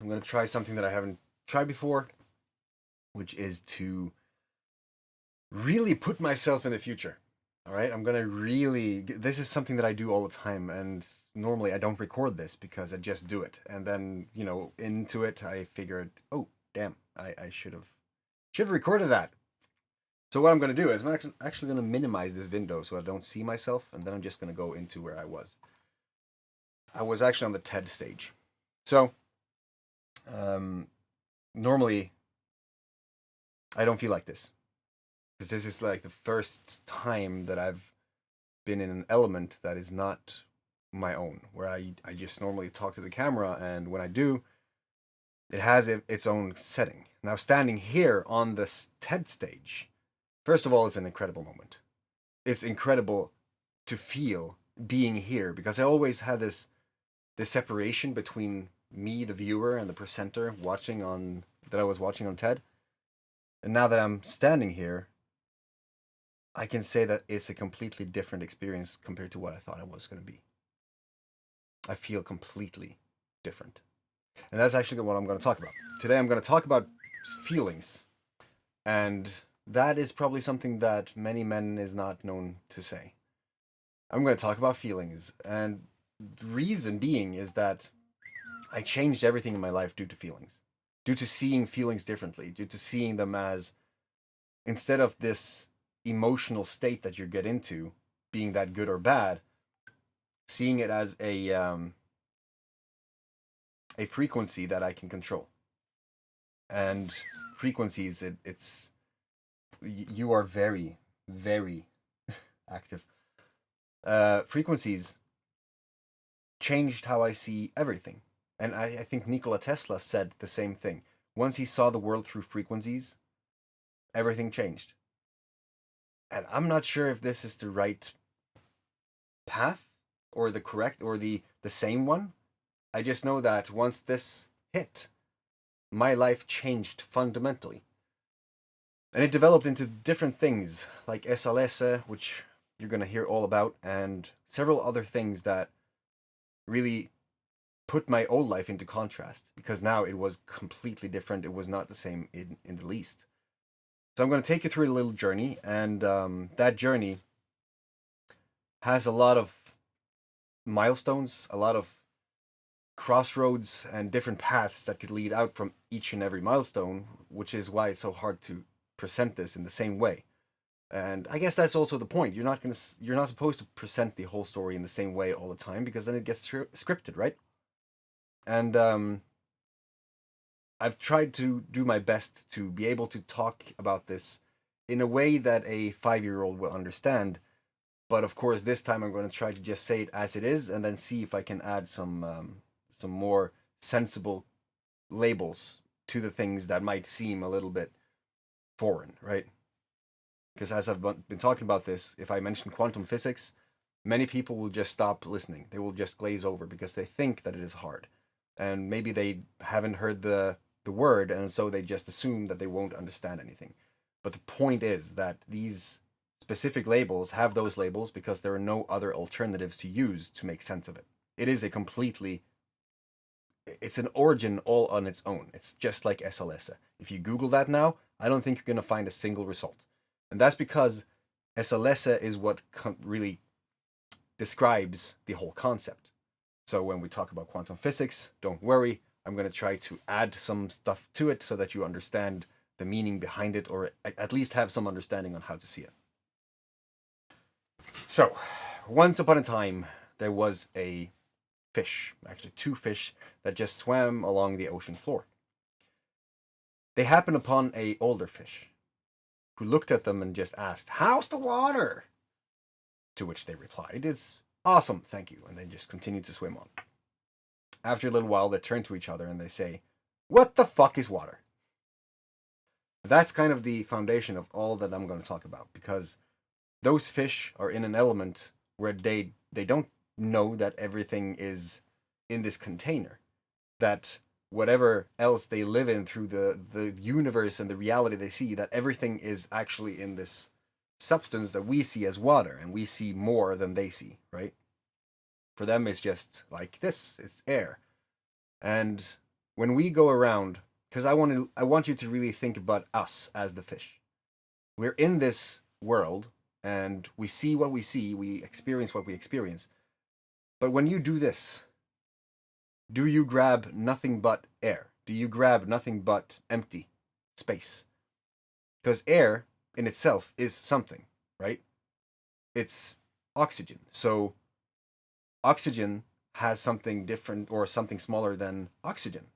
I'm going to try something that I haven't tried before, which is to really put myself in the future. All right, I'm gonna really. This is something that I do all the time, and normally I don't record this because I just do it, and then into it I figured, oh damn, I should have recorded that. So what I'm gonna do is I'm actually gonna minimize this window so I don't see myself, and then I'm just gonna go into where I was. I was actually on the TED stage, so normally I don't feel like this because this is like the first time that I've been in an element that is not my own, where I just normally talk to the camera, and when I do, it has its own setting. Now, standing here on this TED stage, first of all, it's an incredible moment. It's incredible to feel being here, because I always had this separation between me, the viewer, and the presenter that I was watching on TED. And now that I'm standing here, I can say that it's a completely different experience compared to what I thought it was going to be. I feel completely different. And that's actually what I'm going to talk about. Today I'm going to talk about feelings. And that is probably something that many men is not known to say. I'm going to talk about feelings. And the reason being is that I changed everything in my life due to feelings. Due to seeing feelings differently. Due to seeing them as, instead of this emotional state that you get into being that good or bad, seeing it as a frequency that I can control. And frequencies, it's you are very, very active. Frequencies changed how I see everything. And I think Nikola Tesla said the same thing. Once he saw the world through frequencies, everything changed. And I'm not sure if this is the right path or the correct or the same one. I just know that once this hit, my life changed fundamentally. And it developed into different things like 𝐓𝐴, which you're going to hear all about, and several other things that really put my old life into contrast, because now it was completely different. It was not the same in the least. So I'm going to take you through a little journey, and that journey has a lot of milestones, a lot of crossroads, and different paths that could lead out from each and every milestone, which is why it's so hard to present this in the same way. And I guess that's also the point. You're not supposed to present the whole story in the same way all the time, because then it gets scripted, right? And I've tried to do my best to be able to talk about this in a way that a 5-year-old will understand. But of course, this time I'm going to try to just say it as it is, and then see if I can add some more sensible labels to the things that might seem a little bit foreign, right? Because as I've been talking about this, if I mention quantum physics, many people will just stop listening. They will just glaze over because they think that it is hard. And maybe they haven't heard the word, and so they just assume that they won't understand anything. But the point is that these specific labels have those labels because there are no other alternatives to use to make sense of it. It is it's an origin all on its own. It's just like 𝐓𝐴. If you Google that now, I don't think you're going to find a single result. And that's because 𝐓𝐴 is what really describes the whole concept. So when we talk about quantum physics, don't worry, I'm going to try to add some stuff to it so that you understand the meaning behind it, or at least have some understanding on how to see it. So, once upon a time, there was a fish, actually 2 fish, that just swam along the ocean floor. They happened upon an older fish, who looked at them and just asked, "How's the water?" To which they replied, "It's awesome, thank you," and they just continued to swim on. After a little while, they turn to each other and they say, "What the fuck is water?" That's kind of the foundation of all that I'm going to talk about, because those fish are in an element where they don't know that everything is in this container, that whatever else they live in through the universe and the reality they see, that everything is actually in this substance that we see as water, and we see more than they see, right? For them, it's just like this, it's air. And when we go around, because I want you to really think about us as the fish. We're in this world and we see what we see, we experience what we experience. But when you do this, do you grab nothing but air? Do you grab nothing but empty space? Because air in itself is something, right? It's oxygen. So oxygen has something different or something smaller than oxygen.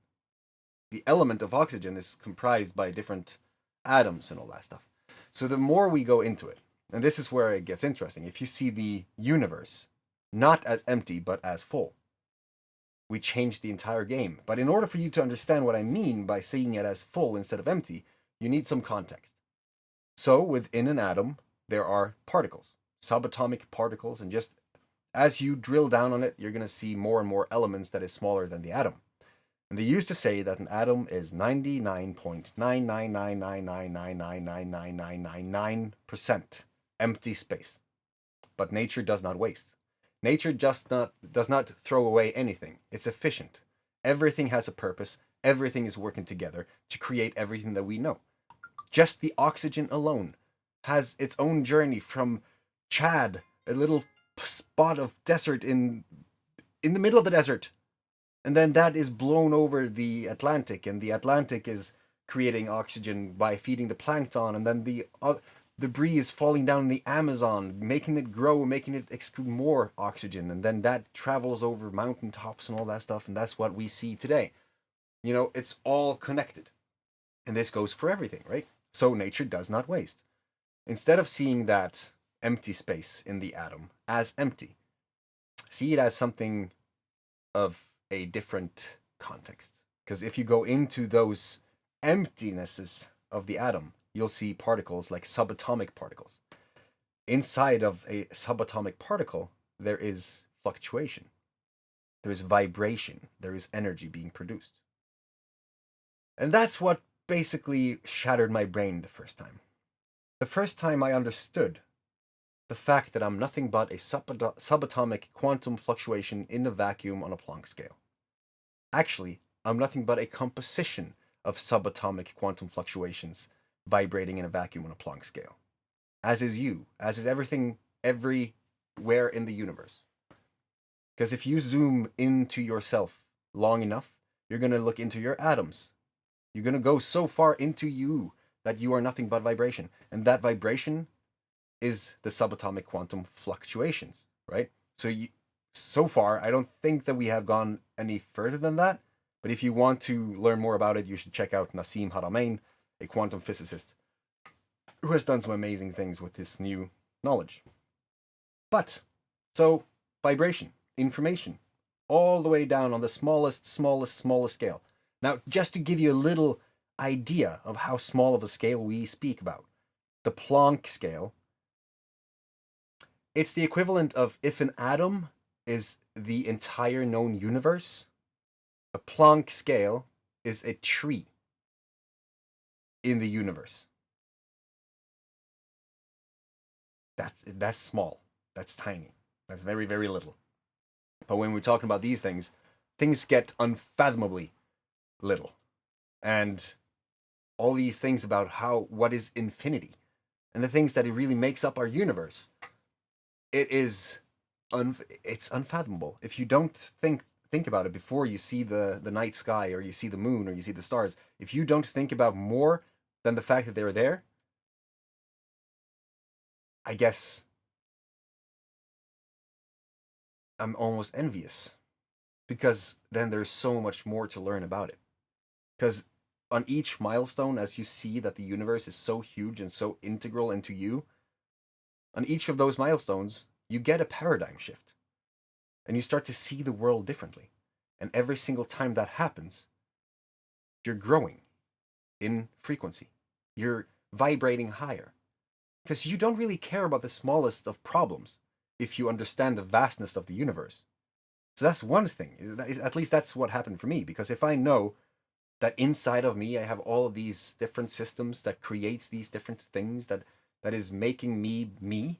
The element of oxygen is comprised by different atoms and all that stuff. So the more we go into it, and this is where it gets interesting, if you see the universe not as empty but as full, we change the entire game. But in order for you to understand what I mean by seeing it as full instead of empty, you need some context. So within an atom, there are particles, subatomic particles, and just as you drill down on it, you're going to see more and more elements that is smaller than the atom. And they used to say that an atom is 99.99999999999% empty space. But nature does not waste. Nature does not throw away anything. It's efficient. Everything has a purpose. Everything is working together to create everything that we know. Just the oxygen alone has its own journey from Chad, a little spot of desert in the middle of the desert. And then that is blown over the Atlantic, and the Atlantic is creating oxygen by feeding the plankton, and then the debris is falling down in the Amazon, making it grow, making it excrete more oxygen, and then that travels over mountaintops and all that stuff, and that's what we see today. You know, it's all connected. And this goes for everything, right? So nature does not waste. Instead of seeing that empty space in the atom as empty, see it as something of a different context. Because if you go into those emptinesses of the atom, you'll see particles like subatomic particles. Inside of a subatomic particle, there is fluctuation. There is vibration. There is energy being produced. And that's what basically shattered my brain the first time. The first time I understood the fact that I'm nothing but a subatomic quantum fluctuation in a vacuum on a Planck scale. Actually, I'm nothing but a composition of subatomic quantum fluctuations vibrating in a vacuum on a Planck scale. As is you, as is everything, everywhere in the universe. Because if you zoom into yourself long enough, you're going to look into your atoms. You're going to go so far into you that you are nothing but vibration. And that vibration is the subatomic quantum fluctuations, right? So far, I don't think that we have gone any further than that. But if you want to learn more about it, you should check out Nassim Haramein, a quantum physicist who has done some amazing things with this new knowledge. But, so, vibration, information, all the way down on the smallest scale. Now, just to give you a little idea of how small of a scale we speak about, the Planck scale, it's the equivalent of if an atom is the entire known universe, a Planck scale is a tree in the universe. That's small. That's tiny. That's very, very little. But when we're talking about these things get unfathomably little. And all these things about what is infinity and the things that it really makes up our universe, it's unfathomable. If you don't think about it before you see the night sky or you see the moon or you see the stars, if you don't think about more than the fact that they're there, I guess I'm almost envious, because then there's so much more to learn about it. Because on each milestone, as you see that the universe is so huge and so integral into you, on each of those milestones, you get a paradigm shift. And you start to see the world differently. And every single time that happens, you're growing in frequency. You're vibrating higher. Because you don't really care about the smallest of problems if you understand the vastness of the universe. So that's one thing. At least that's what happened for me. Because if I know that inside of me I have all of these different systems that creates these different things that is making me me,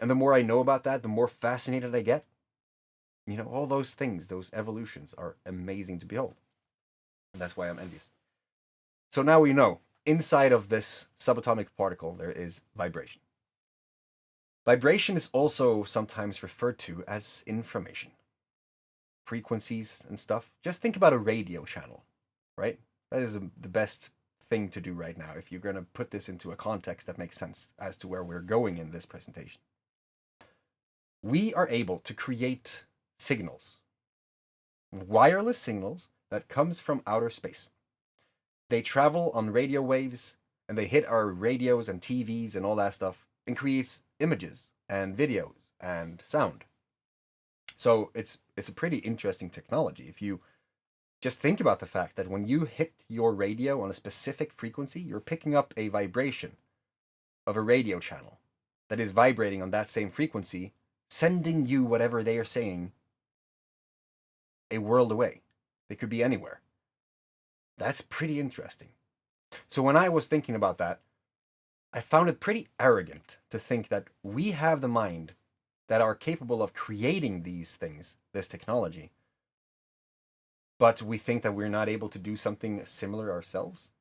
and the more I know about that, the more fascinated I get. You know, all those things, those evolutions are amazing to behold. And that's why I'm envious. So now we know, inside of this subatomic particle, there is vibration. Vibration is also sometimes referred to as information. Frequencies and stuff. Just think about a radio channel, right? That is the best thing to do right now if you're going to put this into a context that makes sense as to where we're going in this presentation. We are able to create signals, wireless signals that comes from outer space. They travel on radio waves and they hit our radios and TVs and all that stuff and creates images and videos and sound. So it's a pretty interesting technology. If you just think about the fact that when you hit your radio on a specific frequency, you're picking up a vibration of a radio channel that is vibrating on that same frequency, sending you whatever they are saying a world away. They could be anywhere. That's pretty interesting. So when I was thinking about that, I found it pretty arrogant to think that we have the mind that are capable of creating these things, this technology, but we think that we're not able to do something similar ourselves.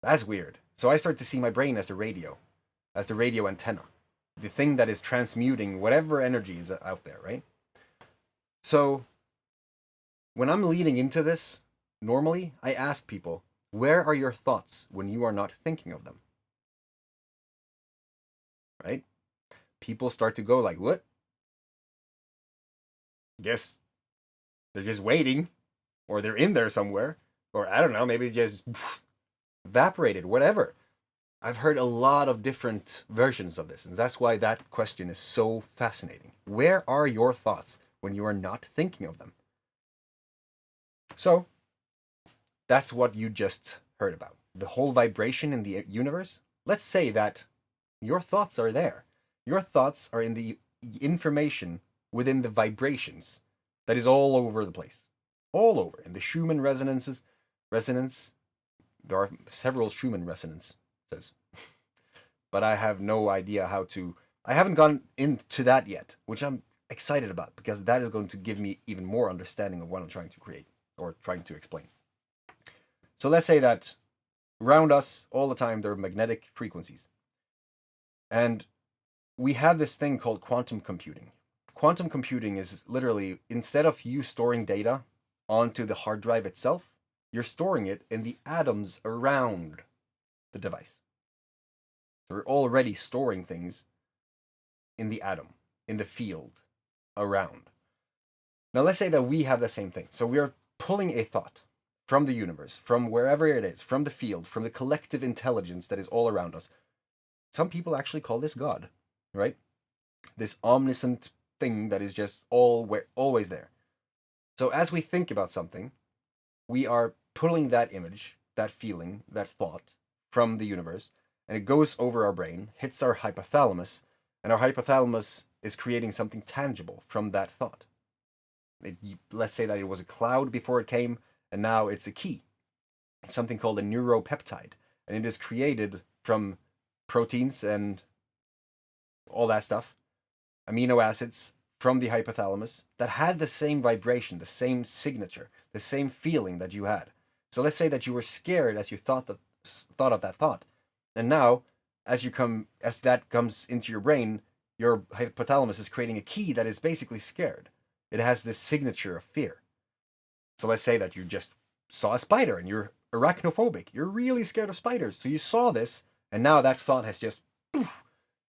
That's weird. So I start to see my brain as a radio, as the radio antenna, the thing that is transmuting whatever energy is out there, right? So when I'm leading into this, normally I ask people, where are your thoughts when you are not thinking of them? Right? People start to go like, what? Guess they're just waiting, or they're in there somewhere, or I don't know, maybe just evaporated, whatever. I've heard a lot of different versions of this, and that's why that question is so fascinating. Where are your thoughts when you are not thinking of them? So, that's what you just heard about. The whole vibration in the universe. Let's say that your thoughts are there. Your thoughts are in the information within the vibrations that is all over the place. All over. In the Schumann resonance, there are several Schumann resonances. But I have no idea how to... I haven't gone into that yet, which I'm excited about, because that is going to give me even more understanding of what I'm trying to create, or trying to explain. So let's say that around us, all the time, there are magnetic frequencies. And we have this thing called quantum computing. Quantum computing is literally, instead of you storing data onto the hard drive itself, you're storing it in the atoms around the device. So we're already storing things in the atom, in the field, around. Now let's say that we have the same thing. So we are pulling a thought from the universe, from wherever it is, from the field, from the collective intelligence that is all around us. Some people actually call this God, right? This omniscient thing that is just always there. So as we think about something, we are pulling that image, that feeling, that thought from the universe, and it goes over our brain, hits our hypothalamus, and our hypothalamus is creating something tangible from that thought. Let's say that it was a cloud before it came, and now it's a key. It's something called a neuropeptide, and it is created from proteins and all that stuff, amino acids from the hypothalamus that had the same vibration, the same signature, the same feeling that you had. So let's say that you were scared as you thought of that thought, and now as that comes into your brain, your hypothalamus is creating a key that is basically scared. It has this signature of fear. So let's say that you just saw a spider and you're arachnophobic. You're really scared of spiders. So you saw this, and now that thought has just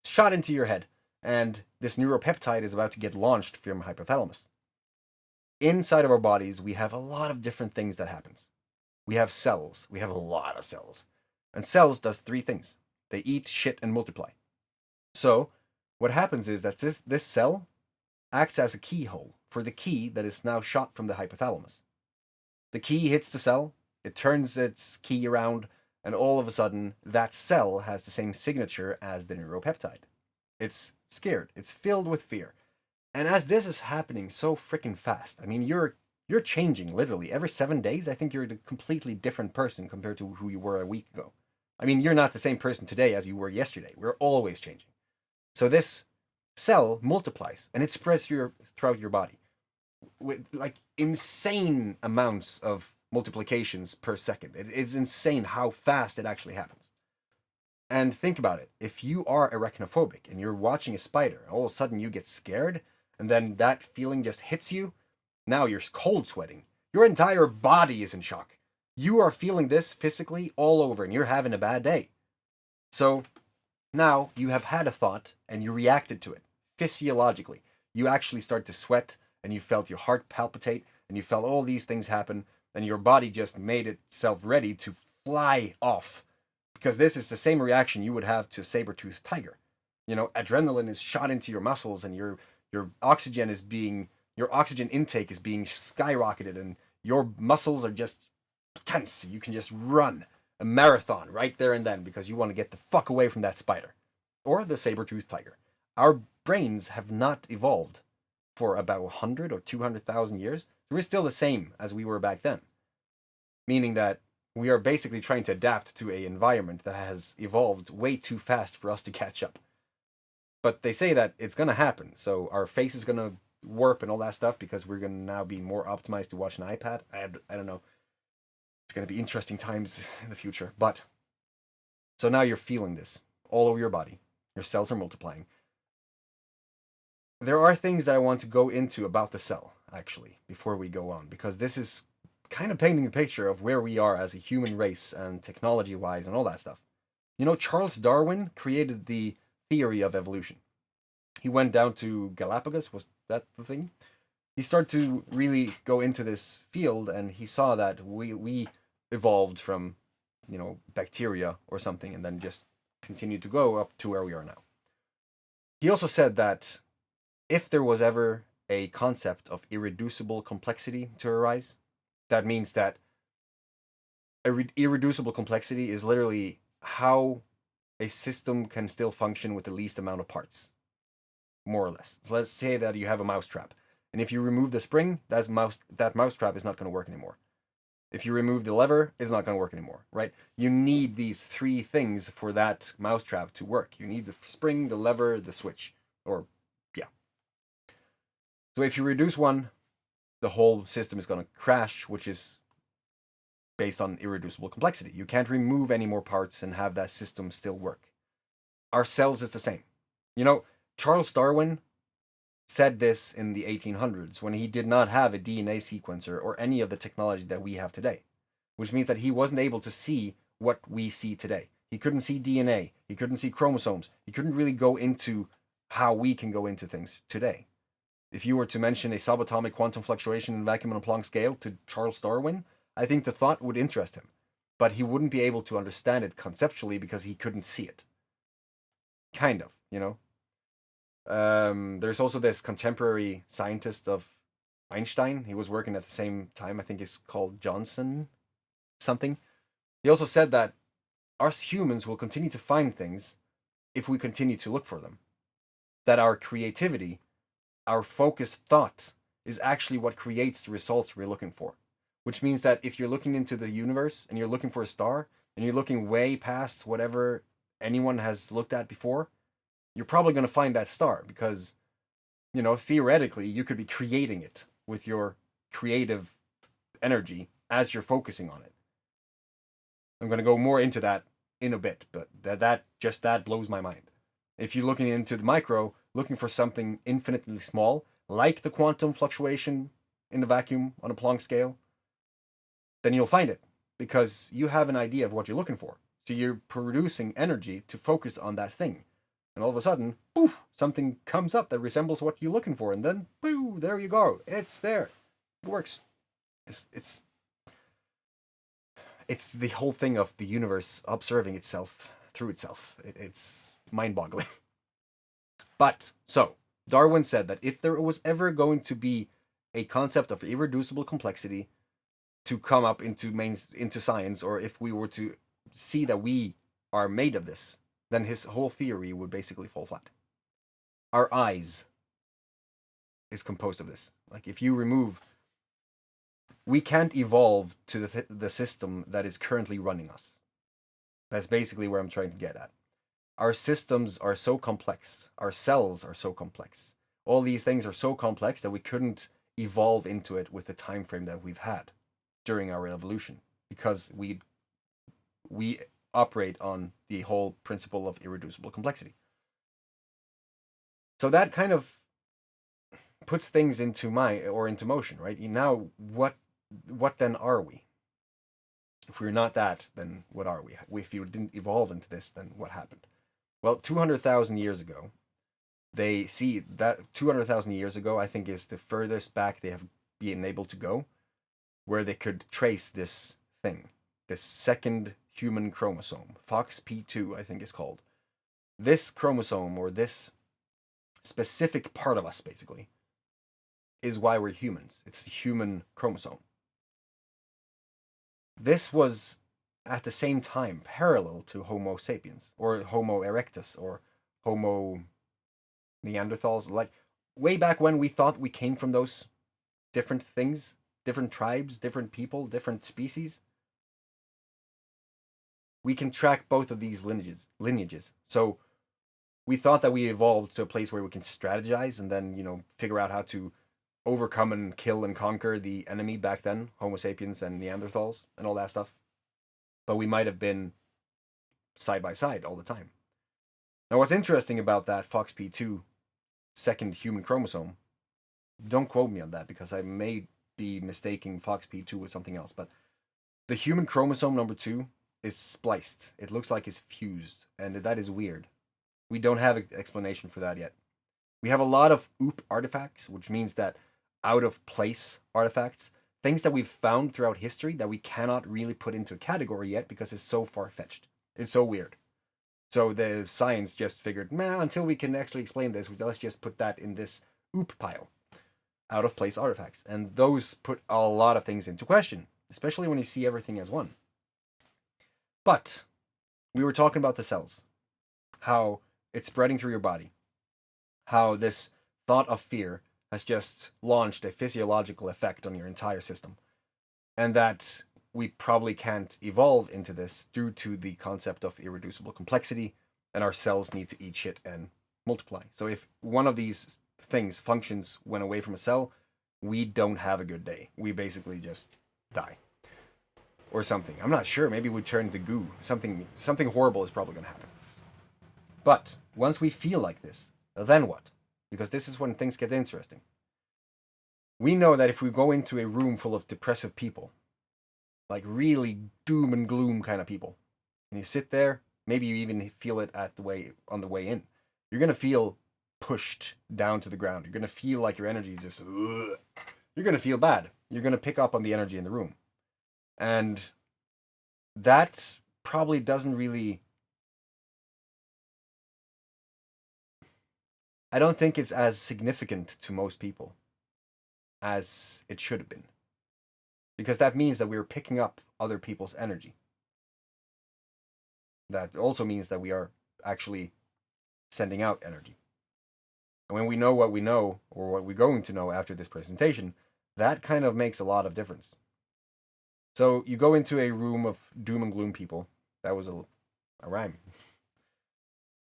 shot into your head, and this neuropeptide is about to get launched from your hypothalamus. Inside of our bodies, we have a lot of different things that happens. We have cells. We have a lot of cells. And cells does three things. They eat, shit, and multiply. So what happens is that this cell acts as a keyhole for the key that is now shot from the hypothalamus. The key hits the cell, it turns its key around, and all of a sudden, that cell has the same signature as the neuropeptide. It's scared. It's filled with fear. And as this is happening so freaking fast, I mean, you're changing literally. Every 7 days, I think you're a completely different person compared to who you were a week ago. I mean, you're not the same person today as you were yesterday. We're always changing. So this cell multiplies, and it spreads throughout your body with like insane amounts of multiplications per second. It's insane how fast it actually happens. And think about it. If you are arachnophobic and you're watching a spider, and all of a sudden you get scared, and then that feeling just hits you, now you're cold sweating. Your entire body is in shock. You are feeling this physically all over, and you're having a bad day. So now you have had a thought, and you reacted to it physiologically. You actually start to sweat, and you felt your heart palpitate, and you felt all these things happen, and your body just made itself ready to fly off. Because this is the same reaction you would have to a saber-toothed tiger. You know, adrenaline is shot into your muscles, and your oxygen intake is being skyrocketed, and your muscles are just tense. You can just run a marathon right there and then because you want to get the fuck away from that spider or the saber-toothed tiger. Our brains have not evolved for about 100 or 200,000 years. So we're still the same as we were back then. Meaning that we are basically trying to adapt to an environment that has evolved way too fast for us to catch up. But they say that it's going to happen. So our face is going to warp and all that stuff because we're going to now be more optimized to watch an iPad. I don't know. It's going to be interesting times in the future. But so now you're feeling this all over your body. Your cells are multiplying. There are things that I want to go into about the cell, actually, before we go on, because this is kind of painting the picture of where we are as a human race and technology-wise and all that stuff. You know, Charles Darwin created the theory of evolution. He went down to Galapagos, was that the thing? He started to really go into this field, and he saw that we evolved from, you know, bacteria or something, and then just continued to go up to where we are now. He also said that if there was ever a concept of irreducible complexity to arise, that means that irreducible complexity is literally how a system can still function with the least amount of parts, more or less. So let's say that you have a mousetrap, and if you remove the spring, that mousetrap is not going to work anymore. If you remove the lever, it's not going to work anymore, right? You need these three things for that mousetrap to work. You need the spring, the lever, the switch, or yeah. So if you reduce one, the whole system is going to crash, which is based on irreducible complexity. You can't remove any more parts and have that system still work. Our cells is the same. You know, Charles Darwin said this in the 1800s when he did not have a DNA sequencer or any of the technology that we have today, which means that he wasn't able to see what we see today. He couldn't see DNA. He couldn't see chromosomes. He couldn't really go into how we can go into things today. If you were to mention a subatomic quantum fluctuation in vacuum on a Planck scale to Charles Darwin, I think the thought would interest him, but he wouldn't be able to understand it conceptually because he couldn't see it. Kind of, you know? There's also this contemporary scientist of Einstein. He was working at the same time. I think he's called Johnson something. He also said that us humans will continue to find things if we continue to look for them. That our creativity, our focused thought, is actually what creates the results we're looking for. Which means that if you're looking into the universe and you're looking for a star, and you're looking way past whatever anyone has looked at before, you're probably going to find that star because, you know, theoretically, you could be creating it with your creative energy as you're focusing on it. I'm going to go more into that in a bit, but that blows my mind. If you're looking into the micro, looking for something infinitely small, like the quantum fluctuation in the vacuum on a Planck scale, then you'll find it because you have an idea of what you're looking for. So you're producing energy to focus on that thing. And all of a sudden, poof, something comes up that resembles what you're looking for. And then, boo, there you go. It's there. It works. It's the whole thing of the universe observing itself through itself. It's mind-boggling. But, so, Darwin said that if there was ever going to be a concept of irreducible complexity to come up into science, or if we were to see that we are made of this, then his whole theory would basically fall flat. Our eyes is composed of this. Like, if you remove... We can't evolve to the system that is currently running us. That's basically where I'm trying to get at. Our systems are so complex. Our cells are so complex. All these things are so complex that we couldn't evolve into it with the time frame that we've had. during our evolution, because we operate on the whole principle of irreducible complexity. So that kind of puts things into motion, right? Now, what then are we? If we're not that, then what are we? If you didn't evolve into this, then what happened? Well, 200,000 years ago, they see that 200,000 years ago, I think, is the furthest back they have been able to go, where they could trace this thing, this second human chromosome, 𝐓𝐡𝐞, I think is called. This chromosome, or this specific part of us, basically, is why we're humans. It's the human chromosome. This was at the same time parallel to Homo sapiens, or Homo erectus, or Homo Neanderthals. Like, way back when we thought we came from those different things, different tribes, different people, different species. We can track both of these lineages. So we thought that we evolved to a place where we can strategize and then, figure out how to overcome and kill and conquer the enemy back then, Homo sapiens and Neanderthals and all that stuff. But we might have been side by side all the time. Now, what's interesting about that 𝐓𝐡𝐞 second human chromosome, don't quote me on that because I may be mistaking 𝐓𝐡𝐞 with something else, but the human chromosome number 2 is spliced. It looks like it's fused, and that is weird. We don't have an explanation for that yet. We have a lot of 𝐓𝐡 artifacts, which means that out-of-place artifacts, things that we've found throughout history that we cannot really put into a category yet because it's so far-fetched. It's so weird. So the science just figured, until we can actually explain this, let's just put that in this 𝐓𝐡 pile, out-of-place artifacts. And those put a lot of things into question, especially when you see everything as one. But we were talking about the cells, how it's spreading through your body, how this thought of fear has just launched a physiological effect on your entire system, and that we probably can't evolve into this due to the concept of irreducible complexity, and our cells need to eat shit and multiply. So if one of these things functions when away from a cell, we don't have a good day. We basically just die. Or something. I'm not sure. Maybe we turn to goo. Something horrible is probably going to happen. But once we feel like this, then what? Because this is when things get interesting. We know that if we go into a room full of depressive people, like really doom and gloom kind of people, and you sit there, maybe you even feel it on the way in, you're going to feel pushed down to the ground. You're going to feel like your energy is just, ugh. You're going to feel bad. You're going to pick up on the energy in the room. And that probably doesn't really... I don't think it's as significant to most people as it should have been. Because that means that we're picking up other people's energy. That also means that we are actually sending out energy. And when we know what we know, or what we're going to know after this presentation, that kind of makes a lot of difference. So you go into a room of doom and gloom people. That was a rhyme.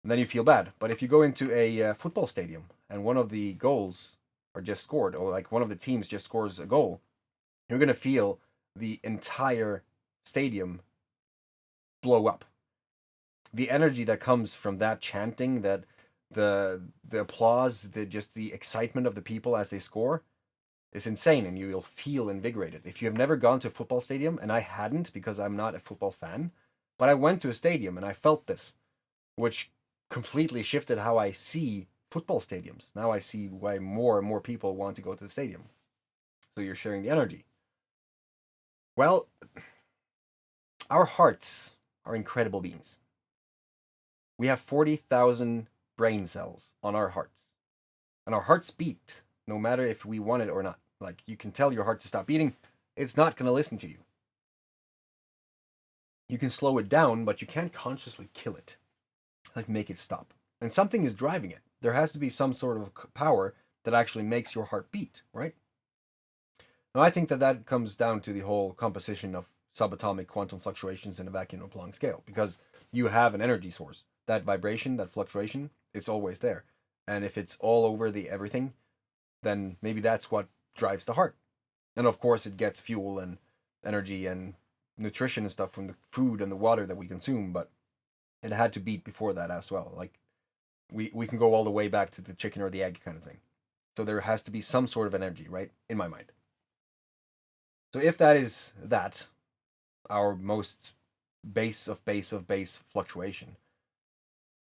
And then you feel bad. But if you go into a football stadium and one of the goals are just scored, or like one of the teams just scores a goal, you're going to feel the entire stadium blow up. The energy that comes from that chanting, that the applause, the excitement of the people as they score, is insane, and you'll feel invigorated. If you have never gone to a football stadium, and I hadn't because I'm not a football fan, but I went to a stadium and I felt this, which completely shifted how I see football stadiums. Now I see why more and more people want to go to the stadium. So you're sharing the energy. Well, our hearts are incredible beings. We have 40,000 brain cells on our hearts. And our hearts beat no matter if we want it or not. Like, you can tell your heart to stop beating, it's not going to listen to you. You can slow it down, but you can't consciously kill it. Like, make it stop. And something is driving it. There has to be some sort of power that actually makes your heart beat, right? Now, I think that comes down to the whole composition of subatomic quantum fluctuations in a vacuum of Planck scale, because you have an energy source. That vibration, that fluctuation, it's always there. And if it's all over the everything, then maybe that's what drives the heart. And of course it gets fuel and energy and nutrition and stuff from the food and the water that we consume, but it had to beat before that as well. Like we can go all the way back to the chicken or the egg kind of thing. So there has to be some sort of energy, right? In my mind. So if that is that, our most base of base fluctuation,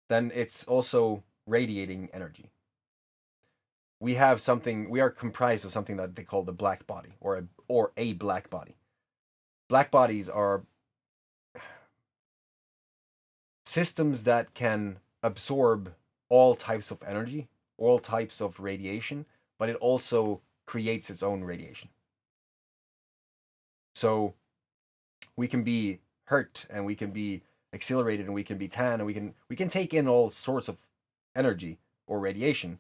then it's also radiating energy. We are comprised of something that they call the black body, or a black body. Black bodies are systems that can absorb all types of energy, all types of radiation, but it also creates its own radiation. So we can be hurt, and we can be accelerated, and we can be tan, and we can take in all sorts of energy or radiation,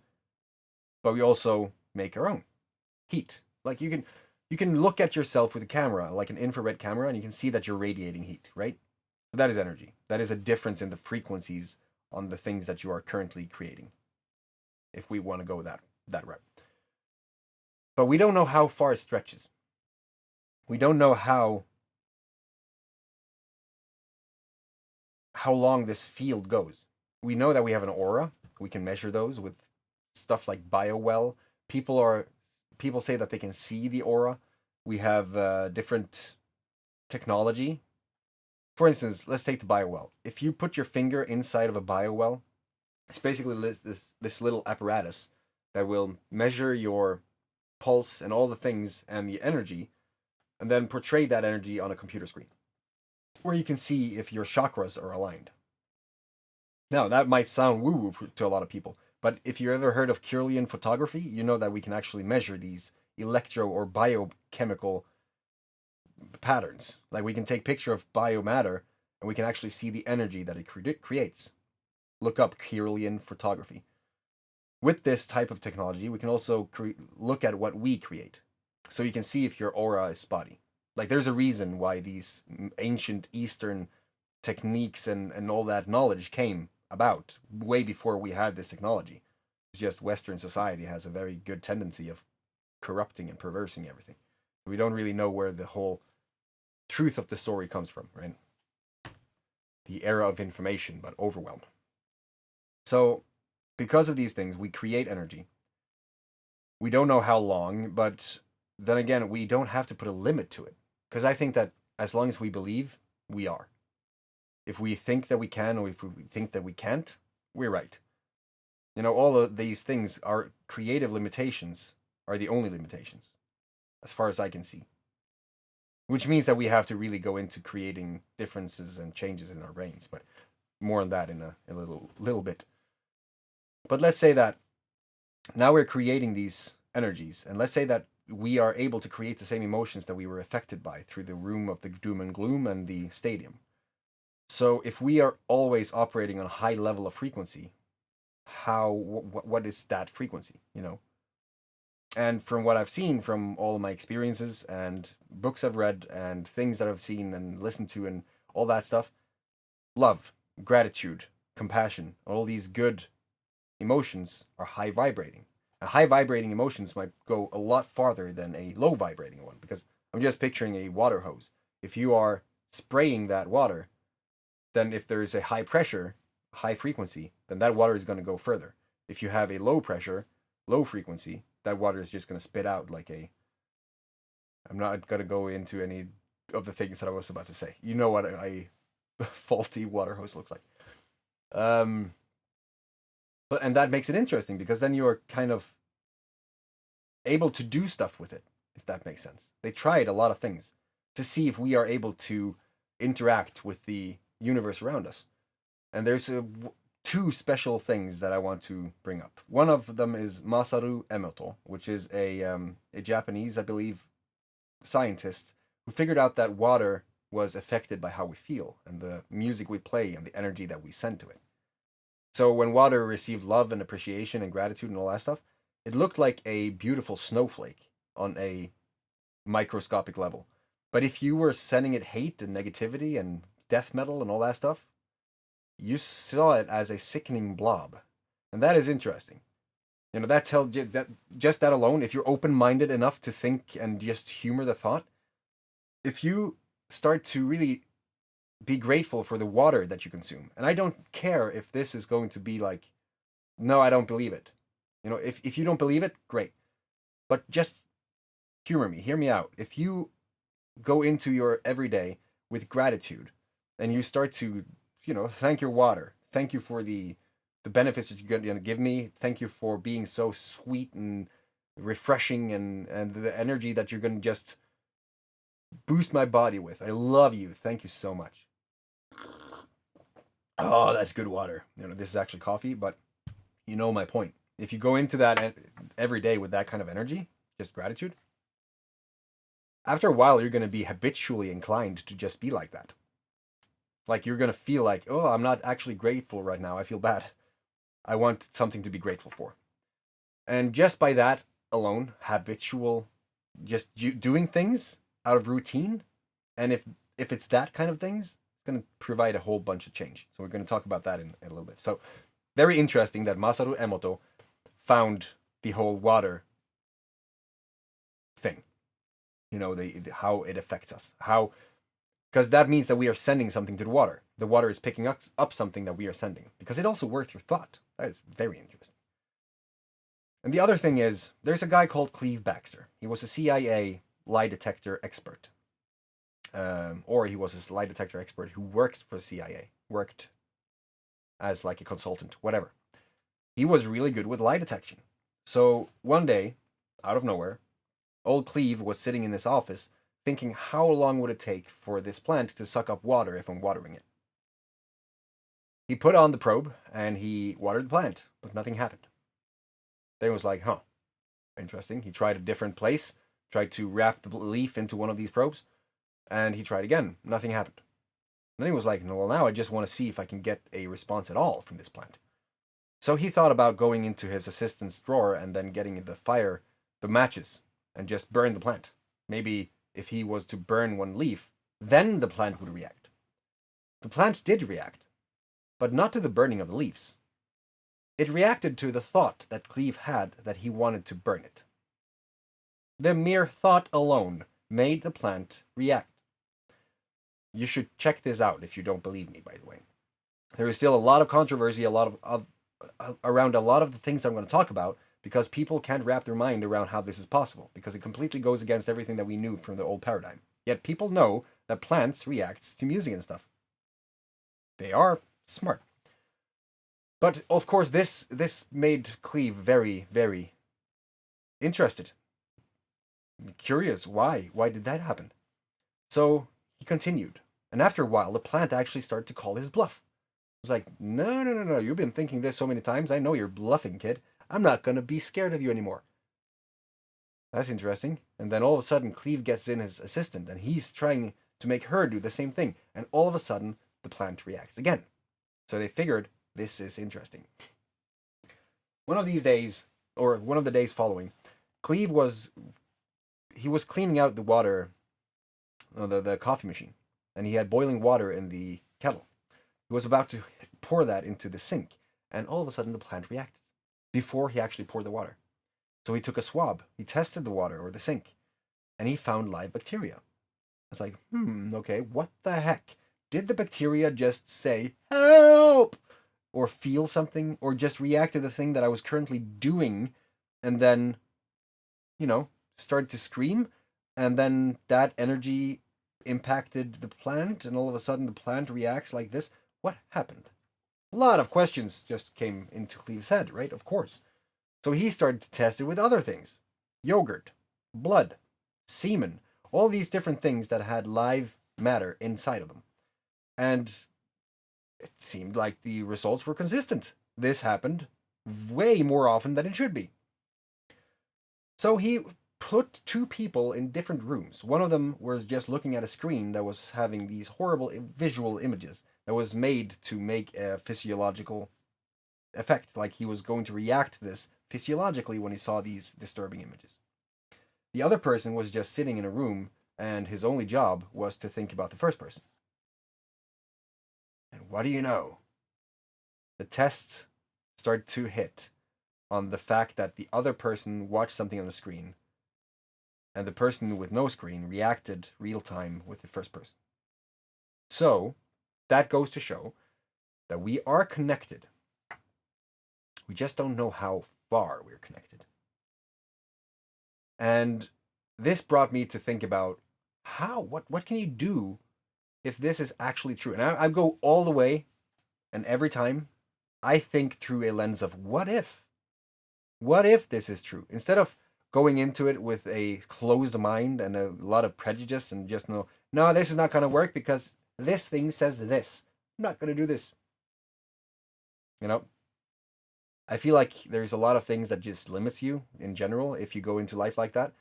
but we also make our own heat. Like you can look at yourself with a camera, like an infrared camera, and you can see that you're radiating heat, right? So that is energy. That is a difference in the frequencies on the things that you are currently creating, if we want to go that route. But we don't know how far it stretches. We don't know how long this field goes. We know that we have an aura. We can measure those with stuff like BioWell. People say that they can see the aura. We have different technology. For instance, let's take the BioWell. If you put your finger inside of a BioWell, it's basically this little apparatus that will measure your pulse and all the things and the energy, and then portray that energy on a computer screen, where you can see if your chakras are aligned. Now, that might sound woo-woo to a lot of people, but if you ever heard of Kirlian photography, you know that we can actually measure these electro or biochemical patterns. Like we can take picture of biomatter, and we can actually see the energy that it creates. Look up Kirlian photography. With this type of technology, we can also look at what we create. So you can see if your aura is spotty. Like there's a reason why these ancient Eastern techniques and all that knowledge came about way before we had this technology. It's just Western society has a very good tendency of corrupting and perversing everything. We don't really know where the whole truth of the story comes from, right? The era of information, but overwhelmed. So because of these things, we create energy. We don't know how long, but then again, we don't have to put a limit to it. Because I think that as long as we believe, we are. If we think that we can, or if we think that we can't, we're right. You know, all of these things are creative limitations, are the only limitations, as far as I can see. Which means that we have to really go into creating differences and changes in our brains, but more on that in a little bit. But let's say that now we're creating these energies, and let's say that we are able to create the same emotions that we were affected by through the room of the doom and gloom and the stadium. So if we are always operating on a high level of frequency, what is that frequency, you know? And from what I've seen from all of my experiences and books I've read and things that I've seen and listened to and all that stuff, love, gratitude, compassion, all these good emotions are high vibrating. And high vibrating emotions might go a lot farther than a low vibrating one, because I'm just picturing a water hose. If you are spraying that water, then if there is a high pressure, high frequency, then that water is going to go further. If you have a low pressure, low frequency, that water is just going to spit out like I'm not going to go into any of the things that I was about to say. You know what a faulty water hose looks like. And that makes it interesting, because then you are kind of able to do stuff with it, if that makes sense. They tried a lot of things to see if we are able to interact with the universe around us. And there's two special things that I want to bring up. One of them is Masaru Emoto, which is a Japanese, I believe, scientist who figured out that water was affected by how we feel and the music we play and the energy that we send to it. So when water received love and appreciation and gratitude and all that stuff, it looked like a beautiful snowflake on a microscopic level. But if you were sending it hate and negativity and death metal and all that stuff, you saw it as a sickening blob. And that is interesting. You know, that tells you that just that alone, if you're open-minded enough to think and just humor the thought, if you start to really be grateful for the water that you consume, and I don't care if this is going to be like, no, I don't believe it. You know, if you don't believe it, great. But just humor me, hear me out. If you go into your everyday with gratitude and you start to, thank your water, thank you for the benefits that you're going to give me, thank you for being so sweet and refreshing, and the energy that you're going to just boost my body with. I love you. Thank you so much. Oh, that's good water. This is actually coffee, but you know my point. If you go into that every day with that kind of energy, just gratitude, after a while, you're going to be habitually inclined to just be like that. Like, you're going to feel like, oh, I'm not actually grateful right now. I feel bad. I want something to be grateful for. And just by that alone, habitual, just doing things out of routine, and if it's that kind of things, it's going to provide a whole bunch of change. So we're going to talk about that in a little bit. So very interesting that Masaru Emoto found the whole water thing. How it affects us. Because that means that we are sending something to the water. The water is picking up something that we are sending. Because it also works through thought. That is very interesting. And the other thing is, there's a guy called Cleve Baxter. He was a CIA lie detector expert. Or he was a lie detector expert who worked for the CIA. Worked as like a consultant, whatever. He was really good with lie detection. So one day, out of nowhere, old Cleve was sitting in his office thinking, how long would it take for this plant to suck up water if I'm watering it? He put on the probe and he watered the plant, but nothing happened. Then he was like, huh, interesting. He tried a different place, tried to wrap the leaf into one of these probes, and he tried again. Nothing happened. Then he was like, no, well, now I just want to see if I can get a response at all from this plant. So he thought about going into his assistant's drawer and then getting the matches, and just burn the plant. Maybe if he was to burn one leaf, then the plant would react. The plant did react, but not to the burning of the leaves. It reacted to the thought that Cleve had that he wanted to burn it. The mere thought alone made the plant react. You should check this out if you don't believe me, by the way. There is still a lot of controversy, around a lot of the things I'm going to talk about, because people can't wrap their mind around how this is possible, because it completely goes against everything that we knew from the old paradigm. Yet people know that plants react to music and stuff. They are smart. But of course, this made Cleve very, very interested. Curious, why? Why did that happen? So he continued. And after a while, the plant actually started to call his bluff. It was like, no, you've been thinking this so many times. I know you're bluffing, kid. I'm not going to be scared of you anymore. That's interesting. And then all of a sudden, Cleve gets in his assistant, and he's trying to make her do the same thing. And all of a sudden, the plant reacts again. So they figured, this is interesting. One of these days, or one of the days following, Cleve was cleaning out the water, the coffee machine, and he had boiling water in the kettle. He was about to pour that into the sink, and all of a sudden the plant reacted before he actually poured the water. So he took a swab, he tested the water or the sink, and he found live bacteria. I was like, okay, what the heck? Did the bacteria just say, help? Or feel something? Or just react to the thing that I was currently doing and then, started to scream? And then that energy impacted the plant, and all of a sudden the plant reacts like this? What happened? A lot of questions just came into Cleve's head, right? Of course. So he started to test it with other things. Yogurt, blood, semen, all these different things that had live matter inside of them. And it seemed like the results were consistent. This happened way more often than it should be. So he put two people in different rooms. One of them was just looking at a screen that was having these horrible visual images that was made to make a physiological effect, like he was going to react to this physiologically when he saw these disturbing images. The other person was just sitting in a room, and his only job was to think about the first person. And what do you know? The tests started to hit on the fact that the other person watched something on the screen, and the person with no screen reacted real time with the first person. So that goes to show that we are connected. We just don't know how far we're connected. And this brought me to think about what can you do if this is actually true? And I go all the way, and every time I think through a lens of what if? What if this is true? Instead of going into it with a closed mind and a lot of prejudice and just no, this is not going to work because this thing says this. I'm not going to do this. You know? I feel like there's a lot of things that just limits you in general if you go into life like that.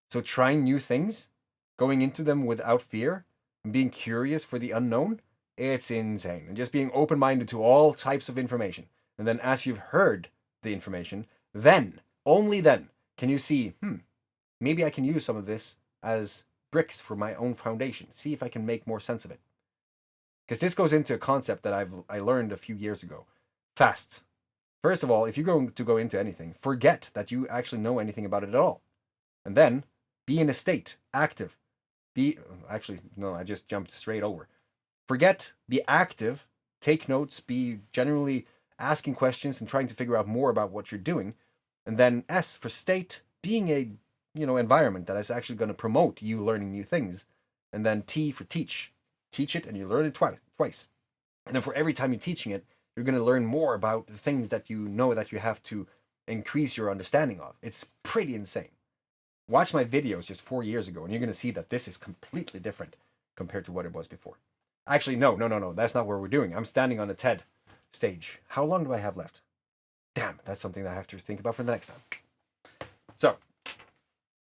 So trying new things, going into them without fear, and being curious for the unknown, it's insane. And just being open-minded to all types of information. And then as you've heard the information, then, only then, can you see, maybe I can use some of this as bricks for my own foundation. See if I can make more sense of it. Because this goes into a concept that I learned a few years ago. Fast. First of all, if you're going to go into anything, forget that you actually know anything about it at all. And then, be in a state, active. I just jumped straight over. Forget, be active, take notes, be generally asking questions and trying to figure out more about what you're doing. And then S for state, being a, environment that is actually going to promote you learning new things. And then T for teach. Teach it and you learn it twice. And then for every time you're teaching it, you're going to learn more about the things that you know that you have to increase your understanding of. It's pretty insane. Watch my videos just 4 years ago, and you're going to see that this is completely different compared to what it was before. Actually, no. That's not what we're doing. I'm standing on a TED stage. How long do I have left? Damn, that's something that I have to think about for the next time. So,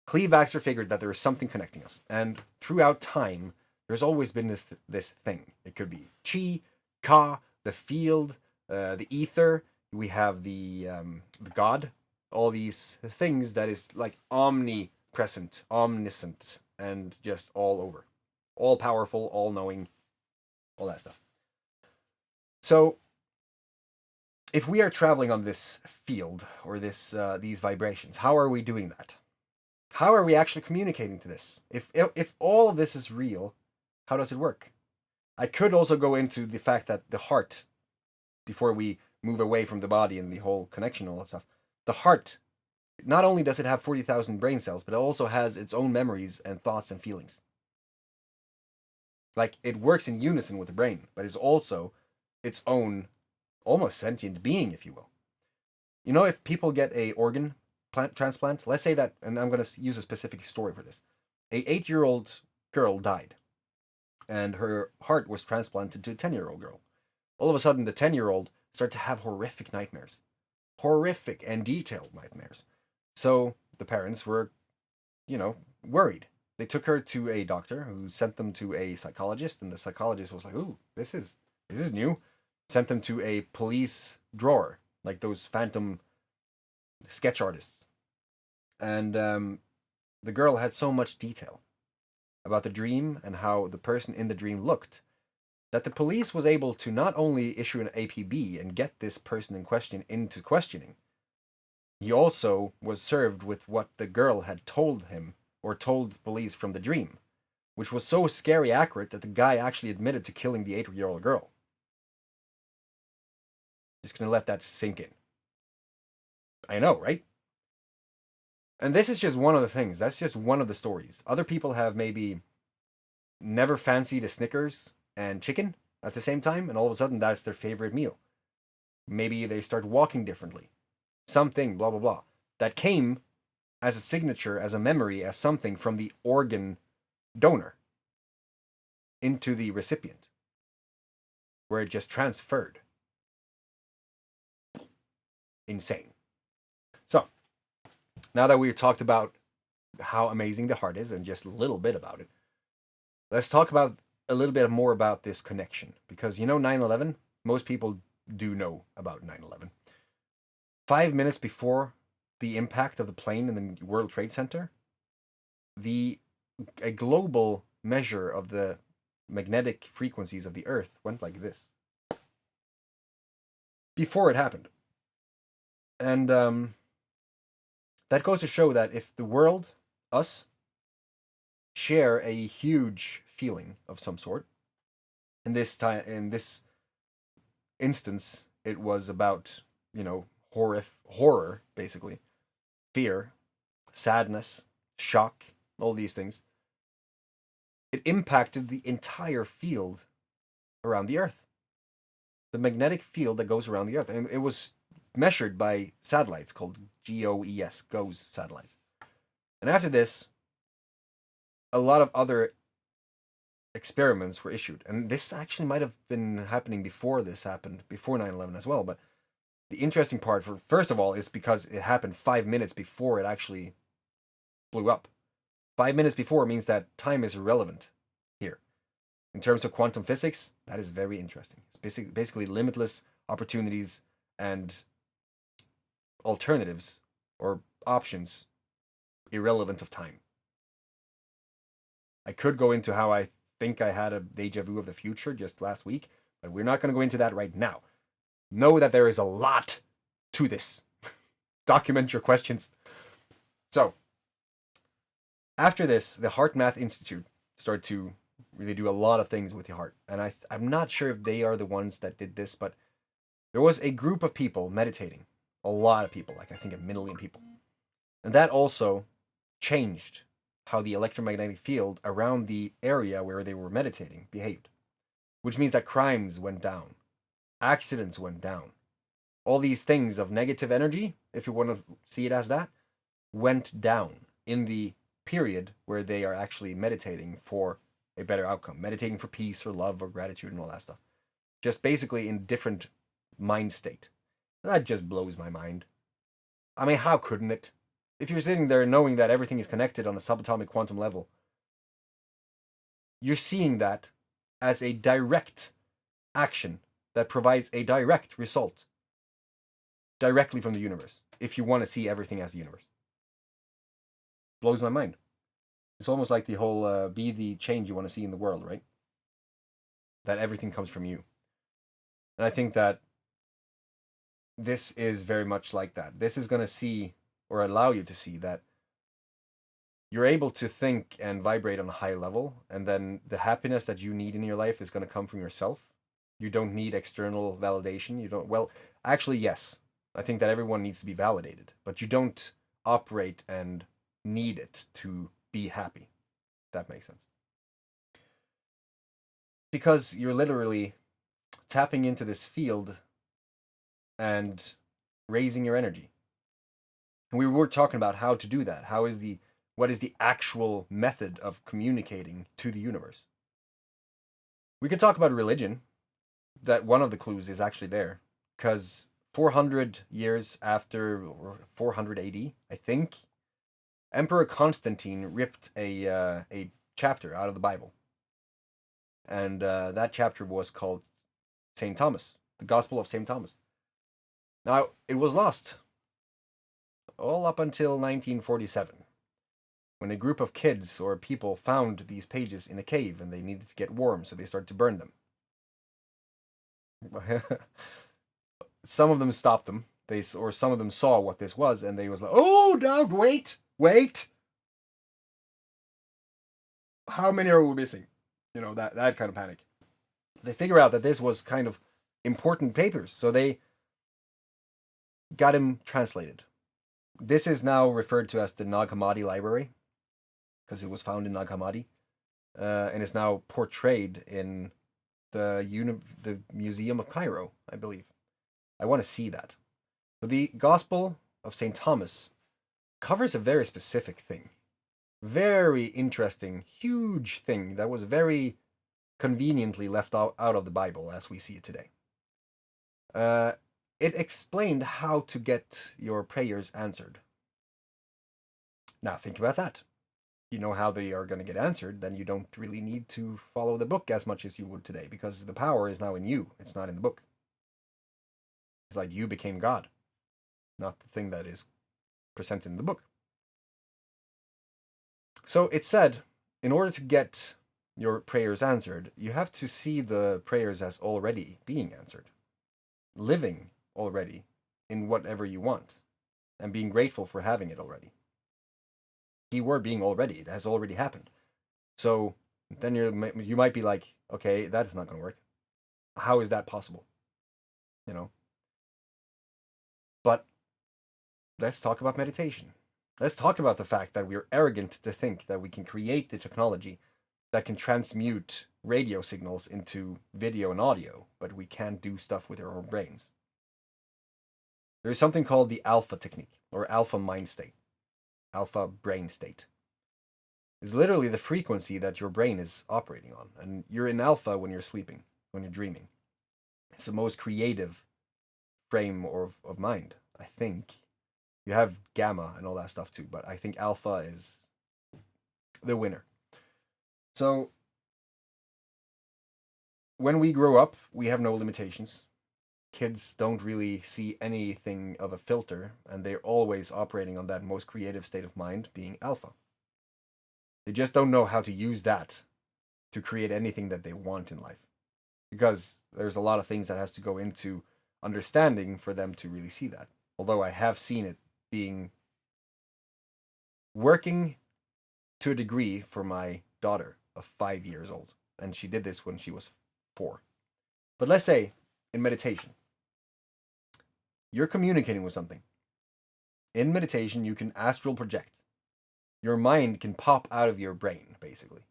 𝐒𝐴𝐵 figured that there is something connecting us. And throughout time, there's always been this thing. It could be chi, ka, the field, the ether. We have the God. All these things that is like omnipresent, omniscient, and just all over. All powerful, all knowing, all that stuff. So, if we are traveling on this field or these vibrations, how are we doing that? How are we actually communicating to this? If all of this is real, how does it work? I could also go into the fact that the heart, before we move away from the body and the whole connection and all that stuff, the heart, not only does it have 40,000 brain cells, but it also has its own memories and thoughts and feelings. Like, it works in unison with the brain, but it's also its own almost sentient being, if you will. If people get a organ transplant, let's say that, and I'm going to use a specific story for this. A 8-year-old girl died, and her heart was transplanted to a 10-year-old girl. All of a sudden, the 10-year-old started to have horrific nightmares. Horrific and detailed nightmares. So the parents were, worried. They took her to a doctor who sent them to a psychologist, and the psychologist was like, "Ooh, this is new." Sent them to a police drawer, like those phantom sketch artists. And the girl had so much detail about the dream and how the person in the dream looked, that the police was able to not only issue an APB and get this person in question into questioning, he also was served with what the girl had told him or told the police from the dream, which was so scary accurate that the guy actually admitted to killing the 8-year-old girl. Just gonna let that sink in. I know, right? And this is just one of the things. That's just one of the stories. Other people have maybe never fancied a Snickers and chicken at the same time, and all of a sudden that's their favorite meal. Maybe they start walking differently. Something, blah, blah, blah. That came as a signature, as a memory, as something from the organ donor into the recipient, where it just transferred. Insane. So, now that we've talked about how amazing the heart is and just a little bit about it, let's talk about a little bit more about this connection. Because 9/11, most people do know about 9/11. 5 minutes before the impact of the plane in the World Trade Center, a global measure of the magnetic frequencies of the Earth went like this. Before it happened. And that goes to show that if the world, us, share a huge feeling of some sort. In this instance, it was about, horror, basically, fear, sadness, shock, all these things. It impacted the entire field around the Earth. The magnetic field that goes around the Earth. And it was measured by satellites called GOES satellites. And after this, a lot of other experiments were issued. And this actually might have been happening before this happened, before 9/11 as well. But the interesting part, first of all, is because it happened 5 minutes before it actually blew up. 5 minutes before means that time is irrelevant here. In terms of quantum physics, that is very interesting. It's basically limitless opportunities and alternatives or options irrelevant of time. I could go into how I think I had a deja vu of the future just last week, but we're not going to go into that right now. Know that there is a lot to this. Document your questions. So, after this, the Heart Math Institute started to really do a lot of things with the heart. And I'm not sure if they are the ones that did this, but there was a group of people meditating. A lot of people, like I think 1 million people. And that also changed how the electromagnetic field around the area where they were meditating behaved. Which means that crimes went down. Accidents went down. All these things of negative energy, if you want to see it as that, went down in the period where they are actually meditating for a better outcome. Meditating for peace or love or gratitude and all that stuff. Just basically in different mind state. That just blows my mind. I mean, how couldn't it? If you're sitting there knowing that everything is connected on a subatomic quantum level, you're seeing that as a direct action that provides a direct result directly from the universe, if you want to see everything as the universe. Blows my mind. It's almost like the whole be the change you want to see in the world, right? That everything comes from you. And I think that this is very much like that. This is going to see, or allow you to see, that you're able to think and vibrate on a high level, and then the happiness that you need in your life is going to come from yourself. You don't need external validation. You don't, well, actually, yes. I think that everyone needs to be validated, but you don't operate and need it to be happy. If that makes sense. Because you're literally tapping into this field and raising your energy. And we were talking about how to do that. What is the actual method of communicating to the universe? We could talk about religion. That one of the clues is actually there. Because 400 years after, or 400 AD, I think, Emperor Constantine ripped a chapter out of the Bible. And that chapter was called St. Thomas, the Gospel of St. Thomas. Now, it was lost all up until 1947, when a group of kids or people found these pages in a cave and they needed to get warm, so they started to burn them. Some of them stopped them, or some of them saw what this was, and they was like, "Oh, no, wait! How many are we missing?" That kind of panic. They figure out that this was kind of important papers, so they got him translated. This is now referred to as the Nag Hammadi Library, because it was found in Nag Hammadi, and is now portrayed in the Museum of Cairo, I believe. I want to see that. So the Gospel of St. Thomas covers a very specific thing. Very interesting, huge thing that was very conveniently left out of the Bible as we see it today. It explained how to get your prayers answered. Now think about that. You know how they are going to get answered, then you don't really need to follow the book as much as you would today, because the power is now in you. It's not in the book. It's like you became God, not the thing that is presented in the book. So it said, in order to get your prayers answered, you have to see the prayers as already being answered. Living already in whatever you want, and being grateful for having it already. Keyword being already. It has already happened. So then you might be like, okay, that's not going to work. How is that possible? You know. But let's talk about meditation. Let's talk about the fact that we're arrogant to think that we can create the technology that can transmute radio signals into video and audio, but we can't do stuff with our own brains. There is something called the alpha technique, or alpha mind state, alpha brain state. It's literally the frequency that your brain is operating on, and you're in alpha when you're sleeping, when you're dreaming. It's the most creative frame of mind, I think. You have gamma and all that stuff too, but I think alpha is the winner. So when we grow up, we have no limitations. Kids don't really see anything of a filter, and they're always operating on that most creative state of mind, being alpha. They just don't know how to use that to create anything that they want in life, because there's a lot of things that has to go into understanding for them to really see that. Although I have seen it being working to a degree for my daughter of 5 years old, and she did this when she was 4. But let's say in meditation, you're communicating with something. In meditation, you can astral project. Your mind can pop out of your brain, basically.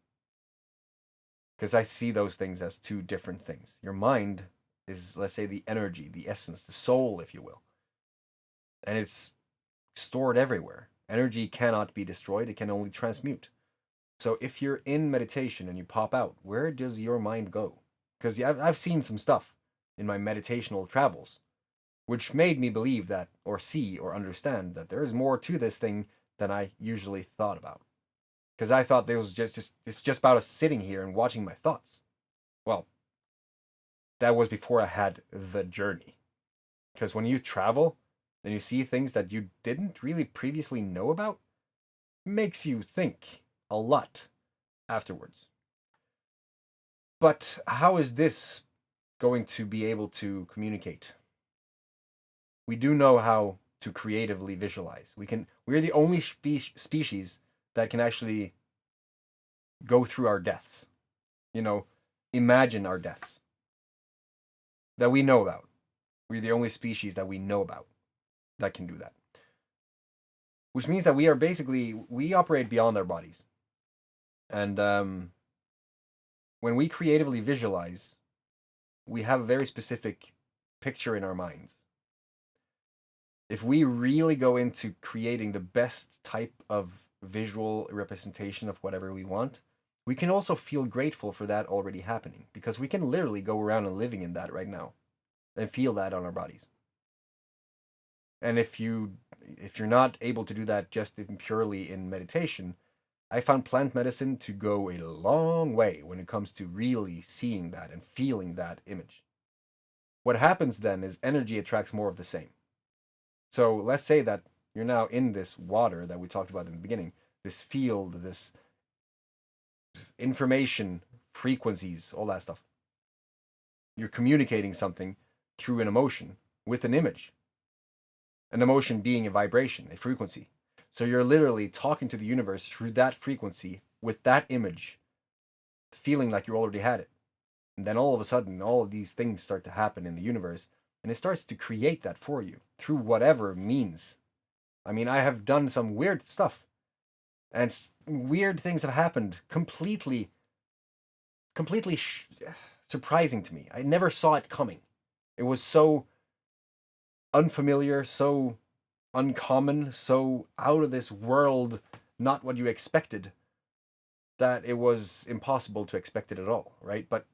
Because I see those things as two different things. Your mind is, let's say, the energy, the essence, the soul, if you will. And it's stored everywhere. Energy cannot be destroyed, it can only transmute. So if you're in meditation and you pop out, where does your mind go? Because I've seen some stuff in my meditational travels, which made me believe that, or see, or understand that there is more to this thing than I usually thought about. Because I thought it's just about us sitting here and watching my thoughts. Well, that was before I had the journey. Because when you travel, and you see things that you didn't really previously know about, makes you think a lot afterwards. But how is this going to be able to communicate? We do know how to creatively visualize. We're the only species that can actually go through our deaths. Imagine our deaths. That we know about. We're the only species that we know about that can do that. Which means that we operate beyond our bodies. And when we creatively visualize, we have a very specific picture in our minds. If we really go into creating the best type of visual representation of whatever we want, we can also feel grateful for that already happening, because we can literally go around and living in that right now and feel that on our bodies. And if you're not able to do that just purely in meditation, I found plant medicine to go a long way when it comes to really seeing that and feeling that image. What happens then is energy attracts more of the same. So let's say that you're now in this water that we talked about in the beginning, this field, this information, frequencies, all that stuff. You're communicating something through an emotion with an image. An emotion being a vibration, a frequency. So you're literally talking to the universe through that frequency with that image, feeling like you already had it. And then all of a sudden, all of these things start to happen in the universe, and it starts to create that for you through whatever means. I mean, I have done some weird stuff, and weird things have happened completely surprising to me. I never saw it coming. It was so unfamiliar, so uncommon, so out of this world, not what you expected, that it was impossible to expect it at all, right? But,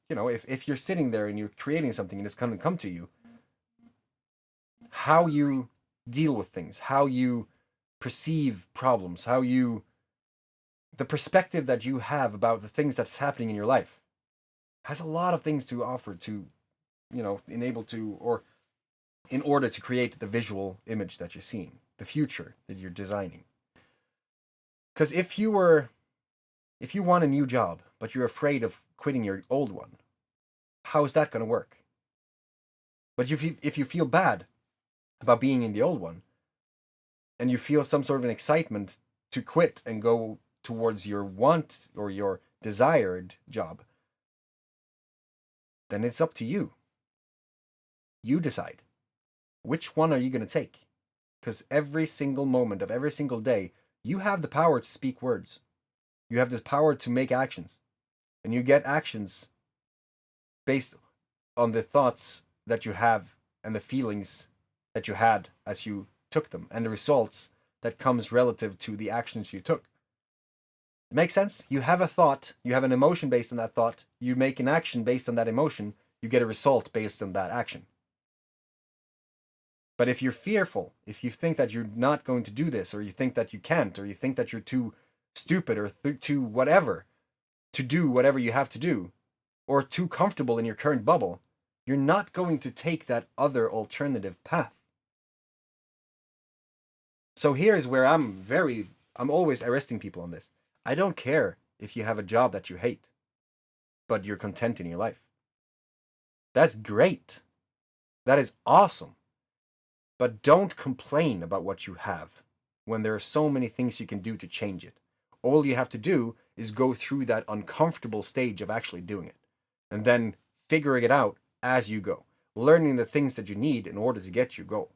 if you're sitting there and you're creating something and it's going to come to you, how you deal with things, how you perceive problems, the perspective that you have about the things that's happening in your life has a lot of things to offer to, in order to create the visual image that you're seeing, the future that you're designing. Because if you want a new job, but you're afraid of quitting your old one, how is that going to work? But if you feel bad about being in the old one, and you feel some sort of an excitement to quit and go towards your want or your desired job, then it's up to you. You decide. Which one are you going to take? Because every single moment of every single day, you have the power to speak words. You have the power to make actions. And you get actions based on the thoughts that you have and the feelings that you had as you took them, and the results that comes relative to the actions you took. It makes sense? You have a thought, you have an emotion based on that thought, you make an action based on that emotion, you get a result based on that action. But if you're fearful, if you think that you're not going to do this, or you think that you can't, or you think that you're too stupid, or too whatever, to do whatever you have to do, or too comfortable in your current bubble, you're not going to take that other alternative path. So here's where I'm always arresting people on this. I don't care if you have a job that you hate, but you're content in your life. That's great. That is awesome. But don't complain about what you have when there are so many things you can do to change it. All you have to do is go through that uncomfortable stage of actually doing it, and then figuring it out as you go, learning the things that you need in order to get your goal.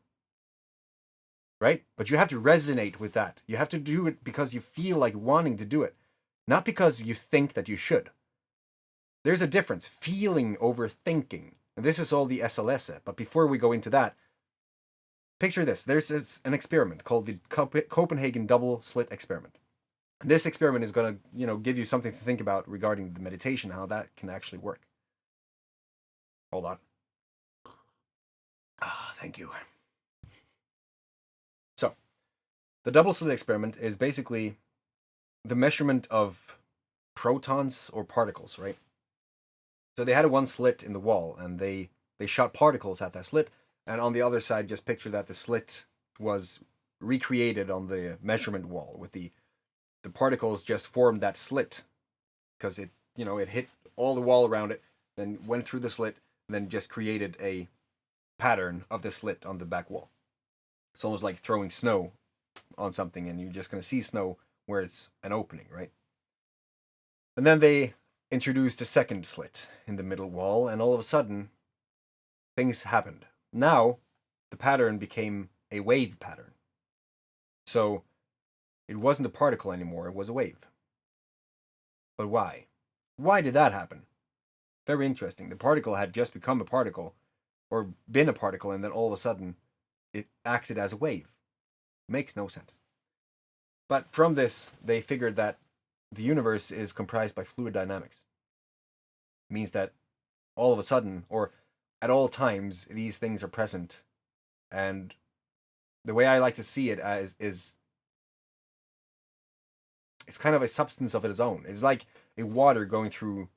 Right? But you have to resonate with that. You have to do it because you feel like wanting to do it, not because you think that you should. There's a difference, feeling over thinking. And this is all the SLS. But before we go into that, picture this. There's an experiment called the Copenhagen double slit experiment. This experiment is going to, give you something to think about regarding the meditation, how that can actually work. Hold on. Thank you. So, the double slit experiment is basically the measurement of protons or particles, right? So they had one slit in the wall, and they shot particles at that slit, and on the other side, just picture that the slit was recreated on the measurement wall, with the particles just formed that slit, because it hit all the wall around it, then went through the slit, and then just created a pattern of the slit on the back wall. It's almost like throwing snow on something, and you're just going to see snow where it's an opening, right? And then they introduced a second slit in the middle wall, and all of a sudden, things happened. Now, the pattern became a wave pattern. So, it wasn't a particle anymore, it was a wave. But why? Why did that happen? Very interesting. The particle had just become a particle, or been a particle, and then all of a sudden, it acted as a wave. Makes no sense. But from this, they figured that the universe is comprised by fluid dynamics. It means that all of a sudden, or at all times, these things are present. And the way I like to see it as is it's kind of a substance of its own. It's like a boat going through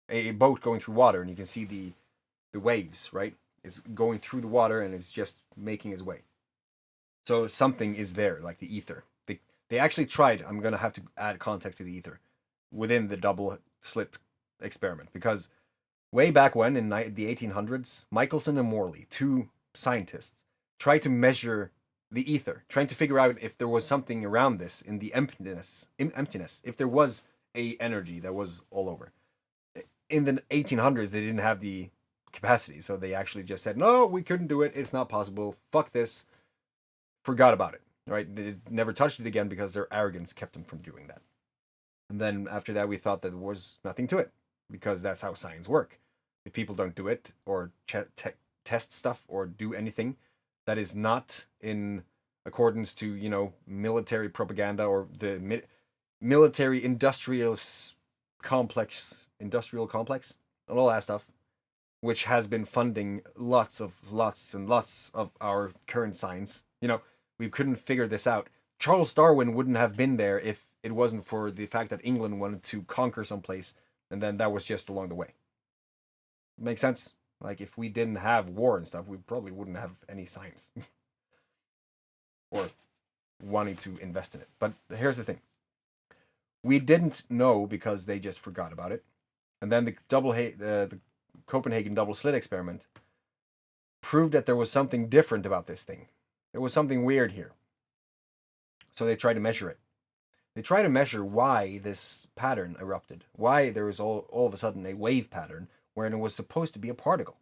water, and you can see the waves, right? It's going through the water, and it's just making its way. So something is there, like the ether. They actually tried, I'm going to have to add context to the ether, within the double slit experiment. Because way back when, in the 1800s, Michelson and Morley, two scientists, tried to measure the ether, trying to figure out if there was something around this in the emptiness, if there was a energy that was all over. In the 1800s, they didn't have the capacity, so they actually just said, no, we couldn't do it, it's not possible, fuck this, forgot about it, right? They never touched it again because their arrogance kept them from doing that. And then after that, we thought that there was nothing to it, because that's how science works. If people don't do it, or test stuff, or do anything that is not in accordance to, military propaganda, or the military industrial complex, and all that stuff, which has been funding lots and lots of our current science. We couldn't figure this out. Charles Darwin wouldn't have been there if it wasn't for the fact that England wanted to conquer someplace, and then that was just along the way. Makes sense? Like, if we didn't have war and stuff, we probably wouldn't have any science. Or wanting to invest in it. But here's the thing. We didn't know because they just forgot about it. And then the Copenhagen double slit experiment proved that there was something different about this thing. There was something weird here. So they tried to measure it. They try to measure why this pattern erupted, why there was all of a sudden a wave pattern when it was supposed to be a particle.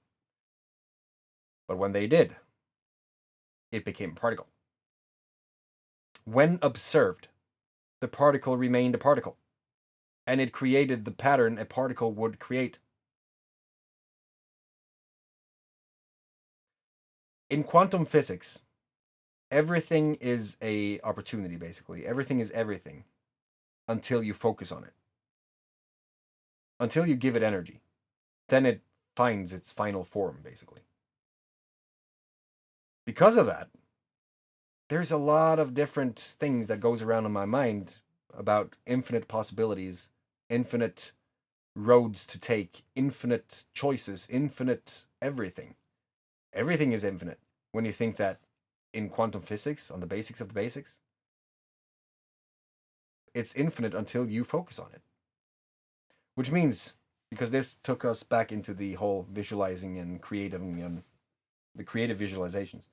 But when they did, it became a particle. When observed, the particle remained a particle, and it created the pattern a particle would create. In quantum physics, everything is a opportunity, basically. Everything is everything until you focus on it. Until you give it energy. Then it finds its final form, basically. Because of that, there's a lot of different things that goes around in my mind about infinite possibilities, infinite roads to take, infinite choices, infinite everything. Everything is infinite when you think that in quantum physics, on the basics of the basics, it's infinite until you focus on it. Which means, because this took us back into the whole visualizing and creating and the creative visualizations.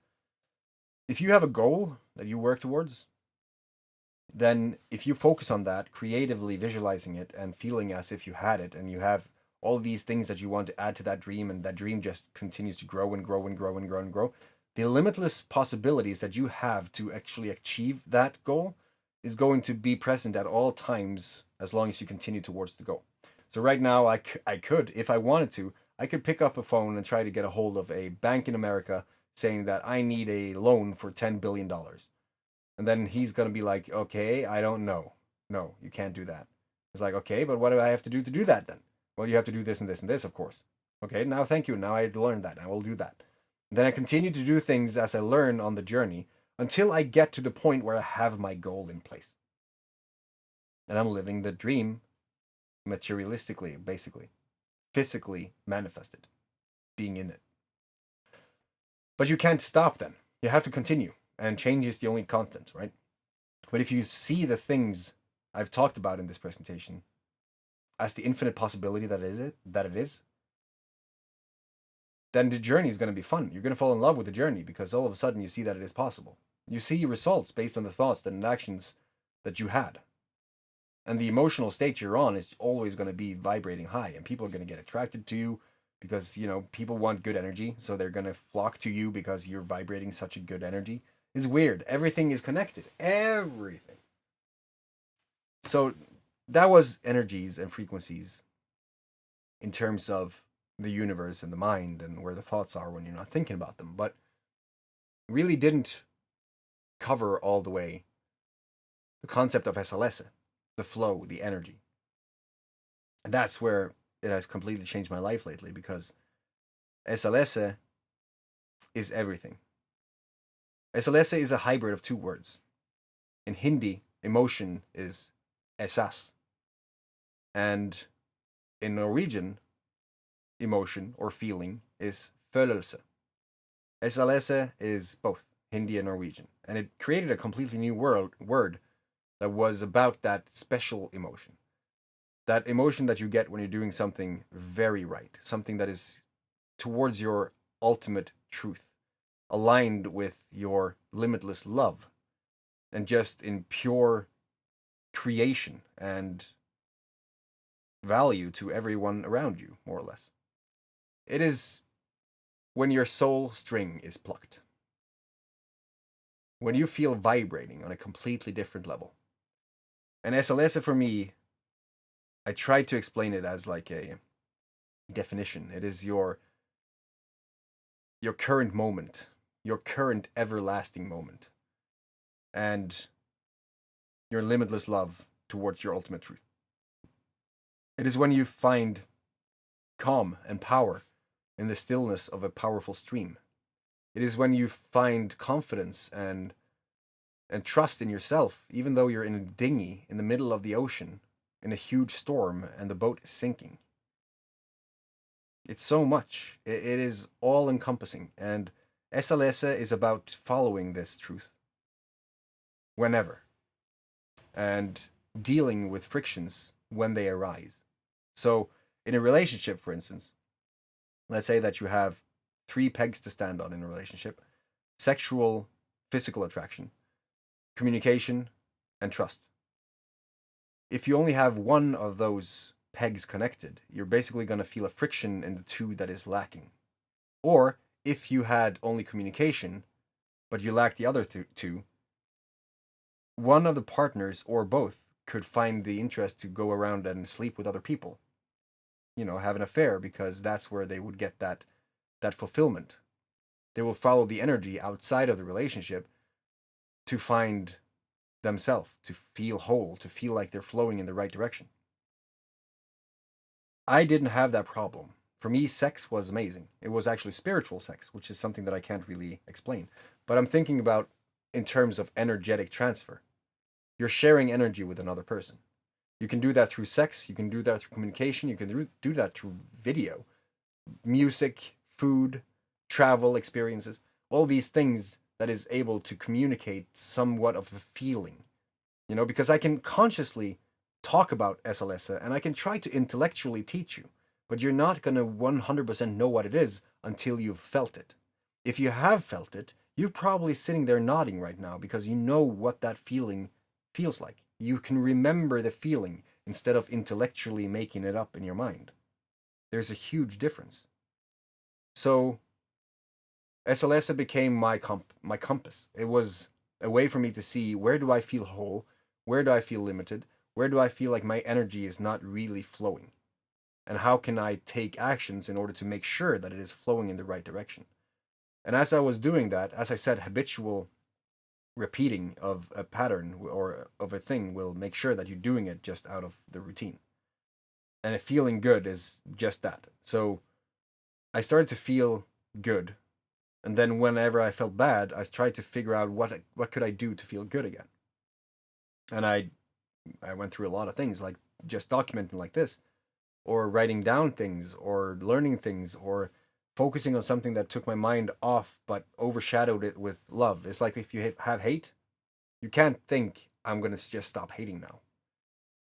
If you have a goal that you work towards, then if you focus on that, creatively visualizing it and feeling as if you had it, and you have all these things that you want to add to that dream, and that dream just continues to grow and grow and grow and grow and grow, the limitless possibilities that you have to actually achieve that goal is going to be present at all times as long as you continue towards the goal. So right now, I could, if I wanted to, I could pick up a phone and try to get a hold of a bank in America saying that I need a loan for $10 billion. And then he's going to be like, okay, I don't know. No, you can't do that. It's like, okay, but what do I have to do that then? Well, you have to do this and this and this, of course. Okay, now thank you. Now I learned that. I will do that. And then I continue to do things as I learn on the journey until I get to the point where I have my goal in place. And I'm living the dream materialistically, basically. Physically manifested. Being in it. But you can't stop then. You have to continue. And change is the only constant, right? But if you see the things I've talked about in this presentation as the infinite possibility that it is, then the journey is going to be fun. You're going to fall in love with the journey because all of a sudden you see that it is possible. You see results based on the thoughts and actions that you had. And the emotional state you're on is always going to be vibrating high, and people are going to get attracted to you because, people want good energy, so they're going to flock to you because you're vibrating such a good energy. It's weird. Everything is connected. Everything. So that was energies and frequencies in terms of the universe and the mind and where the thoughts are when you're not thinking about them. But really didn't cover all the way the concept of 𝐓𝐶, the flow, the energy. And that's where it has completely changed my life lately, because 𝐓𝐶 is everything. 𝐓𝐶 is a hybrid of two words. In Hindi, emotion is 𝐴sas. And in Norwegian, emotion or feeling is følelse. 𝐓𝐶 is both Hindi and Norwegian. And it created a completely new word that was about that special emotion. That emotion that you get when you're doing something very right. Something that is towards your ultimate truth. Aligned with your limitless love. And just in pure creation and value to everyone around you, more or less. It is when your soul string is plucked. When you feel vibrating on a completely different level. And 𝐓𝐶 for me, I tried to explain it as like a definition. It is your current moment, your current everlasting moment, and your limitless love towards your ultimate truth. It is when you find calm and power in the stillness of a powerful stream. It is when you find confidence and trust in yourself, even though you're in a dinghy in the middle of the ocean, in a huge storm, and the boat is sinking. It's so much. It is all-encompassing, and 𝐓𝐶 is about following this truth whenever, and dealing with frictions when they arise. So, in a relationship, for instance, let's say that you have 3 pegs to stand on in a relationship: sexual, physical attraction, communication, and trust. if you only have one of those pegs connected, you're basically going to feel a friction in the two that is lacking. Or if you had only communication, but you lack the other two, one of the partners or both could find the interest to go around and sleep with other people. Have an affair, because that's where they would get that fulfillment. They will follow the energy outside of the relationship to find themselves, to feel whole, to feel like they're flowing in the right direction. I didn't have that problem. For me, sex was amazing. It was actually spiritual sex, which is something that I can't really explain. But I'm thinking about in terms of energetic transfer. You're sharing energy with another person. You can do that through sex. You can do that through communication. You can do that through video, music, food, travel experiences, all these things that is able to communicate somewhat of a feeling. Because I can consciously talk about 𝐓𝐴 and I can try to intellectually teach you, but you're not going to 100% know what it is until you've felt it. If you have felt it, you're probably sitting there nodding right now because you know what that feeling feels like. You can remember the feeling instead of intellectually making it up in your mind. There's a huge difference. So 𝐓𝐴 became my compass. It was a way for me to see, where do I feel whole? Where do I feel limited? Where do I feel like my energy is not really flowing? And how can I take actions in order to make sure that it is flowing in the right direction? And as I was doing that, as I said, habitual repeating of a pattern or of a thing will make sure that you're doing it just out of the routine. And feeling good is just that. So I started to feel good. And then whenever I felt bad, I tried to figure out what could I do to feel good again. And I went through a lot of things, like just documenting like this, or writing down things, or learning things, or focusing on something that took my mind off but overshadowed it with love. It's like if you have hate, you can't think, I'm going to just stop hating now.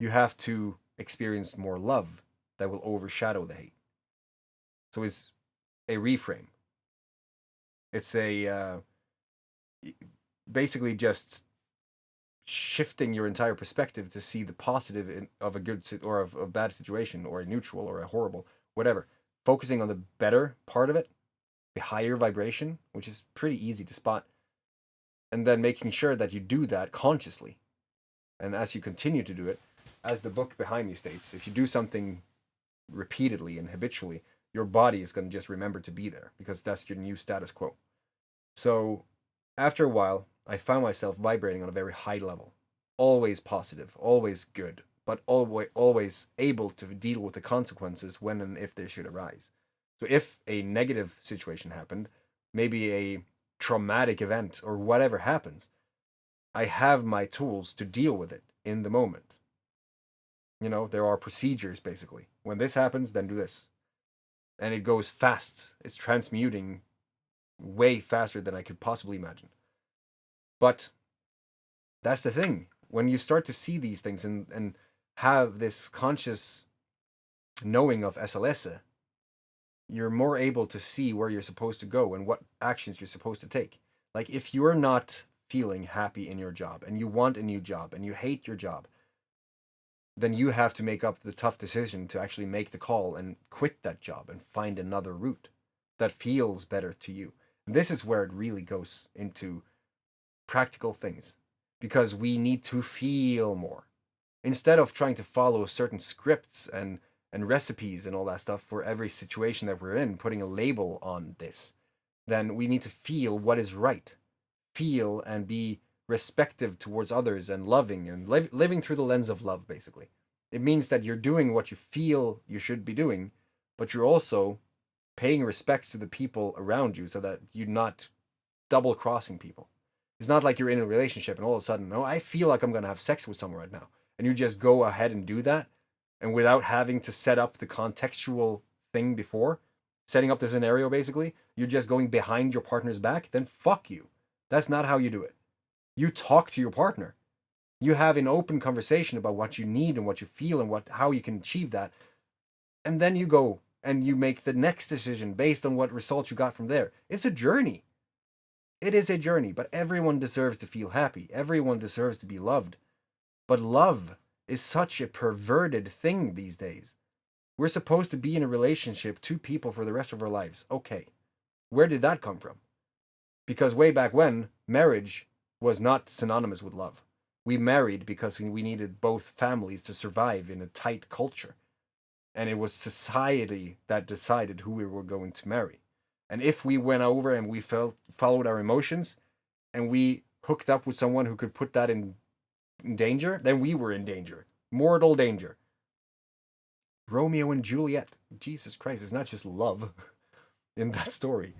You have to experience more love that will overshadow the hate. So it's a reframe. It's basically just shifting your entire perspective to see the positive of a good or of a bad situation, or a neutral or a horrible, whatever. Focusing on the better part of it, the higher vibration, which is pretty easy to spot, and then making sure that you do that consciously. And as you continue to do it, as the book behind me states, if you do something repeatedly and habitually, your body is going to just remember to be there, because that's your new status quo. So after a while, I found myself vibrating on a very high level, always positive, always good, but always able to deal with the consequences when and if they should arise. So if a negative situation happened, maybe a traumatic event or whatever happens, I have my tools to deal with it in the moment. There are procedures, basically. When this happens, then do this. And it goes fast. It's transmuting way faster than I could possibly imagine. But that's the thing. When you start to see these things and have this conscious knowing of 𝐓𝐴, you're more able to see where you're supposed to go and what actions you're supposed to take. Like if you're not feeling happy in your job and you want a new job and you hate your job, then you have to make up the tough decision to actually make the call and quit that job and find another route that feels better to you. And this is where it really goes into practical things, because we need to feel more. Instead of trying to follow certain scripts and recipes and all that stuff for every situation that we're in, putting a label on this, then we need to feel what is right. Feel and be respectful towards others and loving and living through the lens of love, basically. It means that you're doing what you feel you should be doing, but you're also paying respect to the people around you so that you're not double-crossing people. It's not like you're in a relationship and all of a sudden, no, I feel like I'm going to have sex with someone right now. And you just go ahead and do that. And without having to set up the contextual thing before, setting up the scenario, basically, you're just going behind your partner's back, then fuck you. That's not how you do it. You talk to your partner. You have an open conversation about what you need and what you feel and how you can achieve that. And then you go and you make the next decision based on what results you got from there. It's a journey. It is a journey, but everyone deserves to feel happy. Everyone deserves to be loved. But love is such a perverted thing these days. We're supposed to be in a relationship, two people for the rest of our lives. Okay. Where did that come from? Because way back when, marriage was not synonymous with love. We married because we needed both families to survive in a tight culture. And it was society that decided who we were going to marry. And if we went over and we followed our emotions and we hooked up with someone who could put that in danger, then we were in danger. Mortal danger. Romeo and Juliet. Jesus Christ, it's not just love in that story.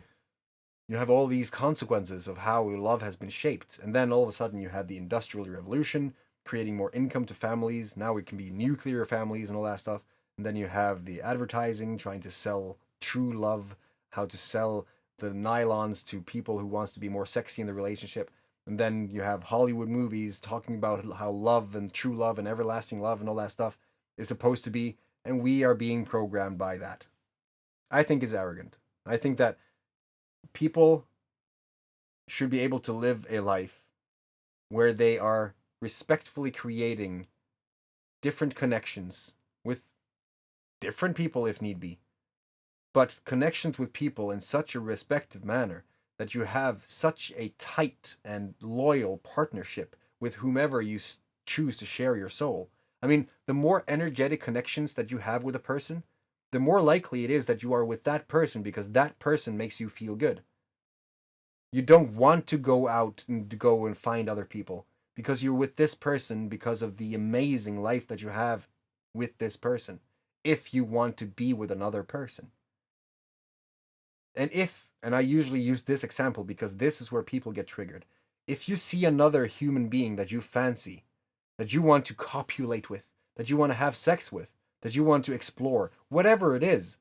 You have all these consequences of how love has been shaped. And then all of a sudden you had the Industrial Revolution, creating more income to families. Now it can be nuclear families and all that stuff. And then you have the advertising trying to sell true love, how to sell the nylons to people who wants to be more sexy in the relationship. And then you have Hollywood movies talking about how love and true love and everlasting love and all that stuff is supposed to be. And we are being programmed by that. I think it's arrogant. I think that people should be able to live a life where they are respectfully creating different connections with different people if need be, but connections with people in such a respectful manner that you have such a tight and loyal partnership with whomever you choose to share your soul. I mean, the more energetic connections that you have with a person, the more likely it is that you are with that person because that person makes you feel good. You don't want to go out and go and find other people because you're with this person because of the amazing life that you have with this person. If you want to be with another person. And I usually use this example because this is where people get triggered. If you see another human being that you fancy, that you want to copulate with, that you want to have sex with, that you want to explore, whatever it is,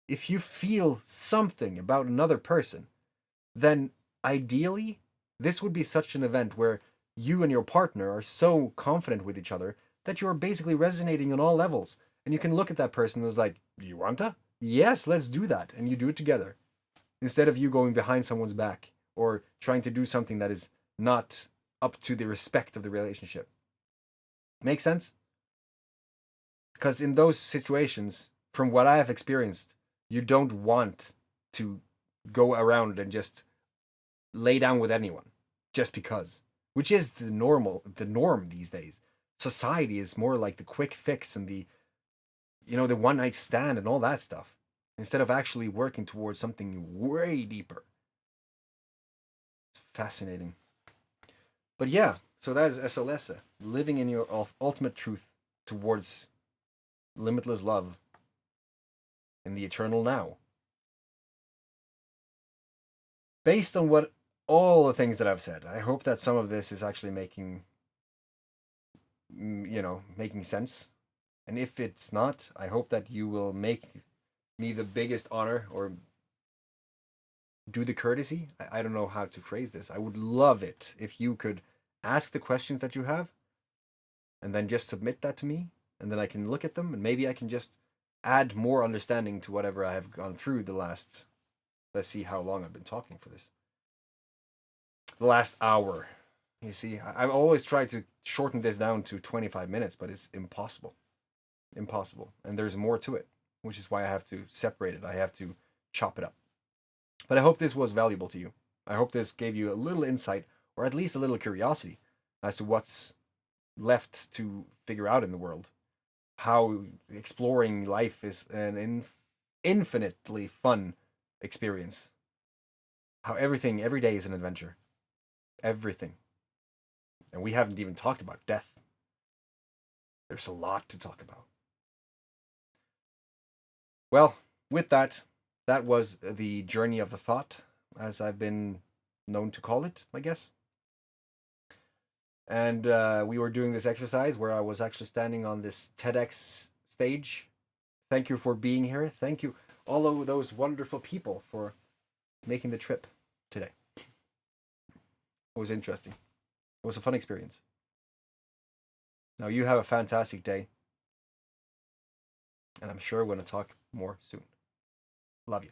if you feel something about another person, then ideally, this would be such an event where you and your partner are so confident with each other that you're basically resonating on all levels. And you can look at that person as like, do you want to? Yes, let's do that. And you do it together. Instead of you going behind someone's back or trying to do something that is not up to the respect of the relationship. Make sense? Because in those situations, from what I have experienced, you don't want to go around and just lay down with anyone just because, which is the norm these days. Society is more like the quick fix and the one night stand and all that stuff, instead of actually working towards something way deeper. It's fascinating. But yeah, so that is SLS, living in your ultimate truth towards limitless love in the eternal now. Based on what all the things that I've said, I hope that some of this is actually making sense. And if it's not, I hope that you will make me the biggest honor or do the courtesy. I don't know how to phrase this. I would love it if you could ask the questions that you have and then just submit that to me. And then I can look at them and maybe I can just add more understanding to whatever I have gone through the last, let's see how long I've been talking for this. The last hour. You see, I've always tried to shorten this down to 25 minutes, but it's impossible. Impossible. And there's more to it, which is why I have to separate it. I have to chop it up. But I hope this was valuable to you. I hope this gave you a little insight, or at least a little curiosity, as to what's left to figure out in the world. How exploring life is an infinitely fun experience. How everything, every day is an adventure. Everything. And we haven't even talked about death. There's a lot to talk about. Well, with that, that was the journey of the thought, as I've been known to call it, I guess. And we were doing this exercise where I was actually standing on this TEDx stage. Thank you for being here. Thank you, all of those wonderful people, for making the trip today. It was interesting. It was a fun experience. Now, you have a fantastic day. And I'm sure we're going to talk more soon. Love you.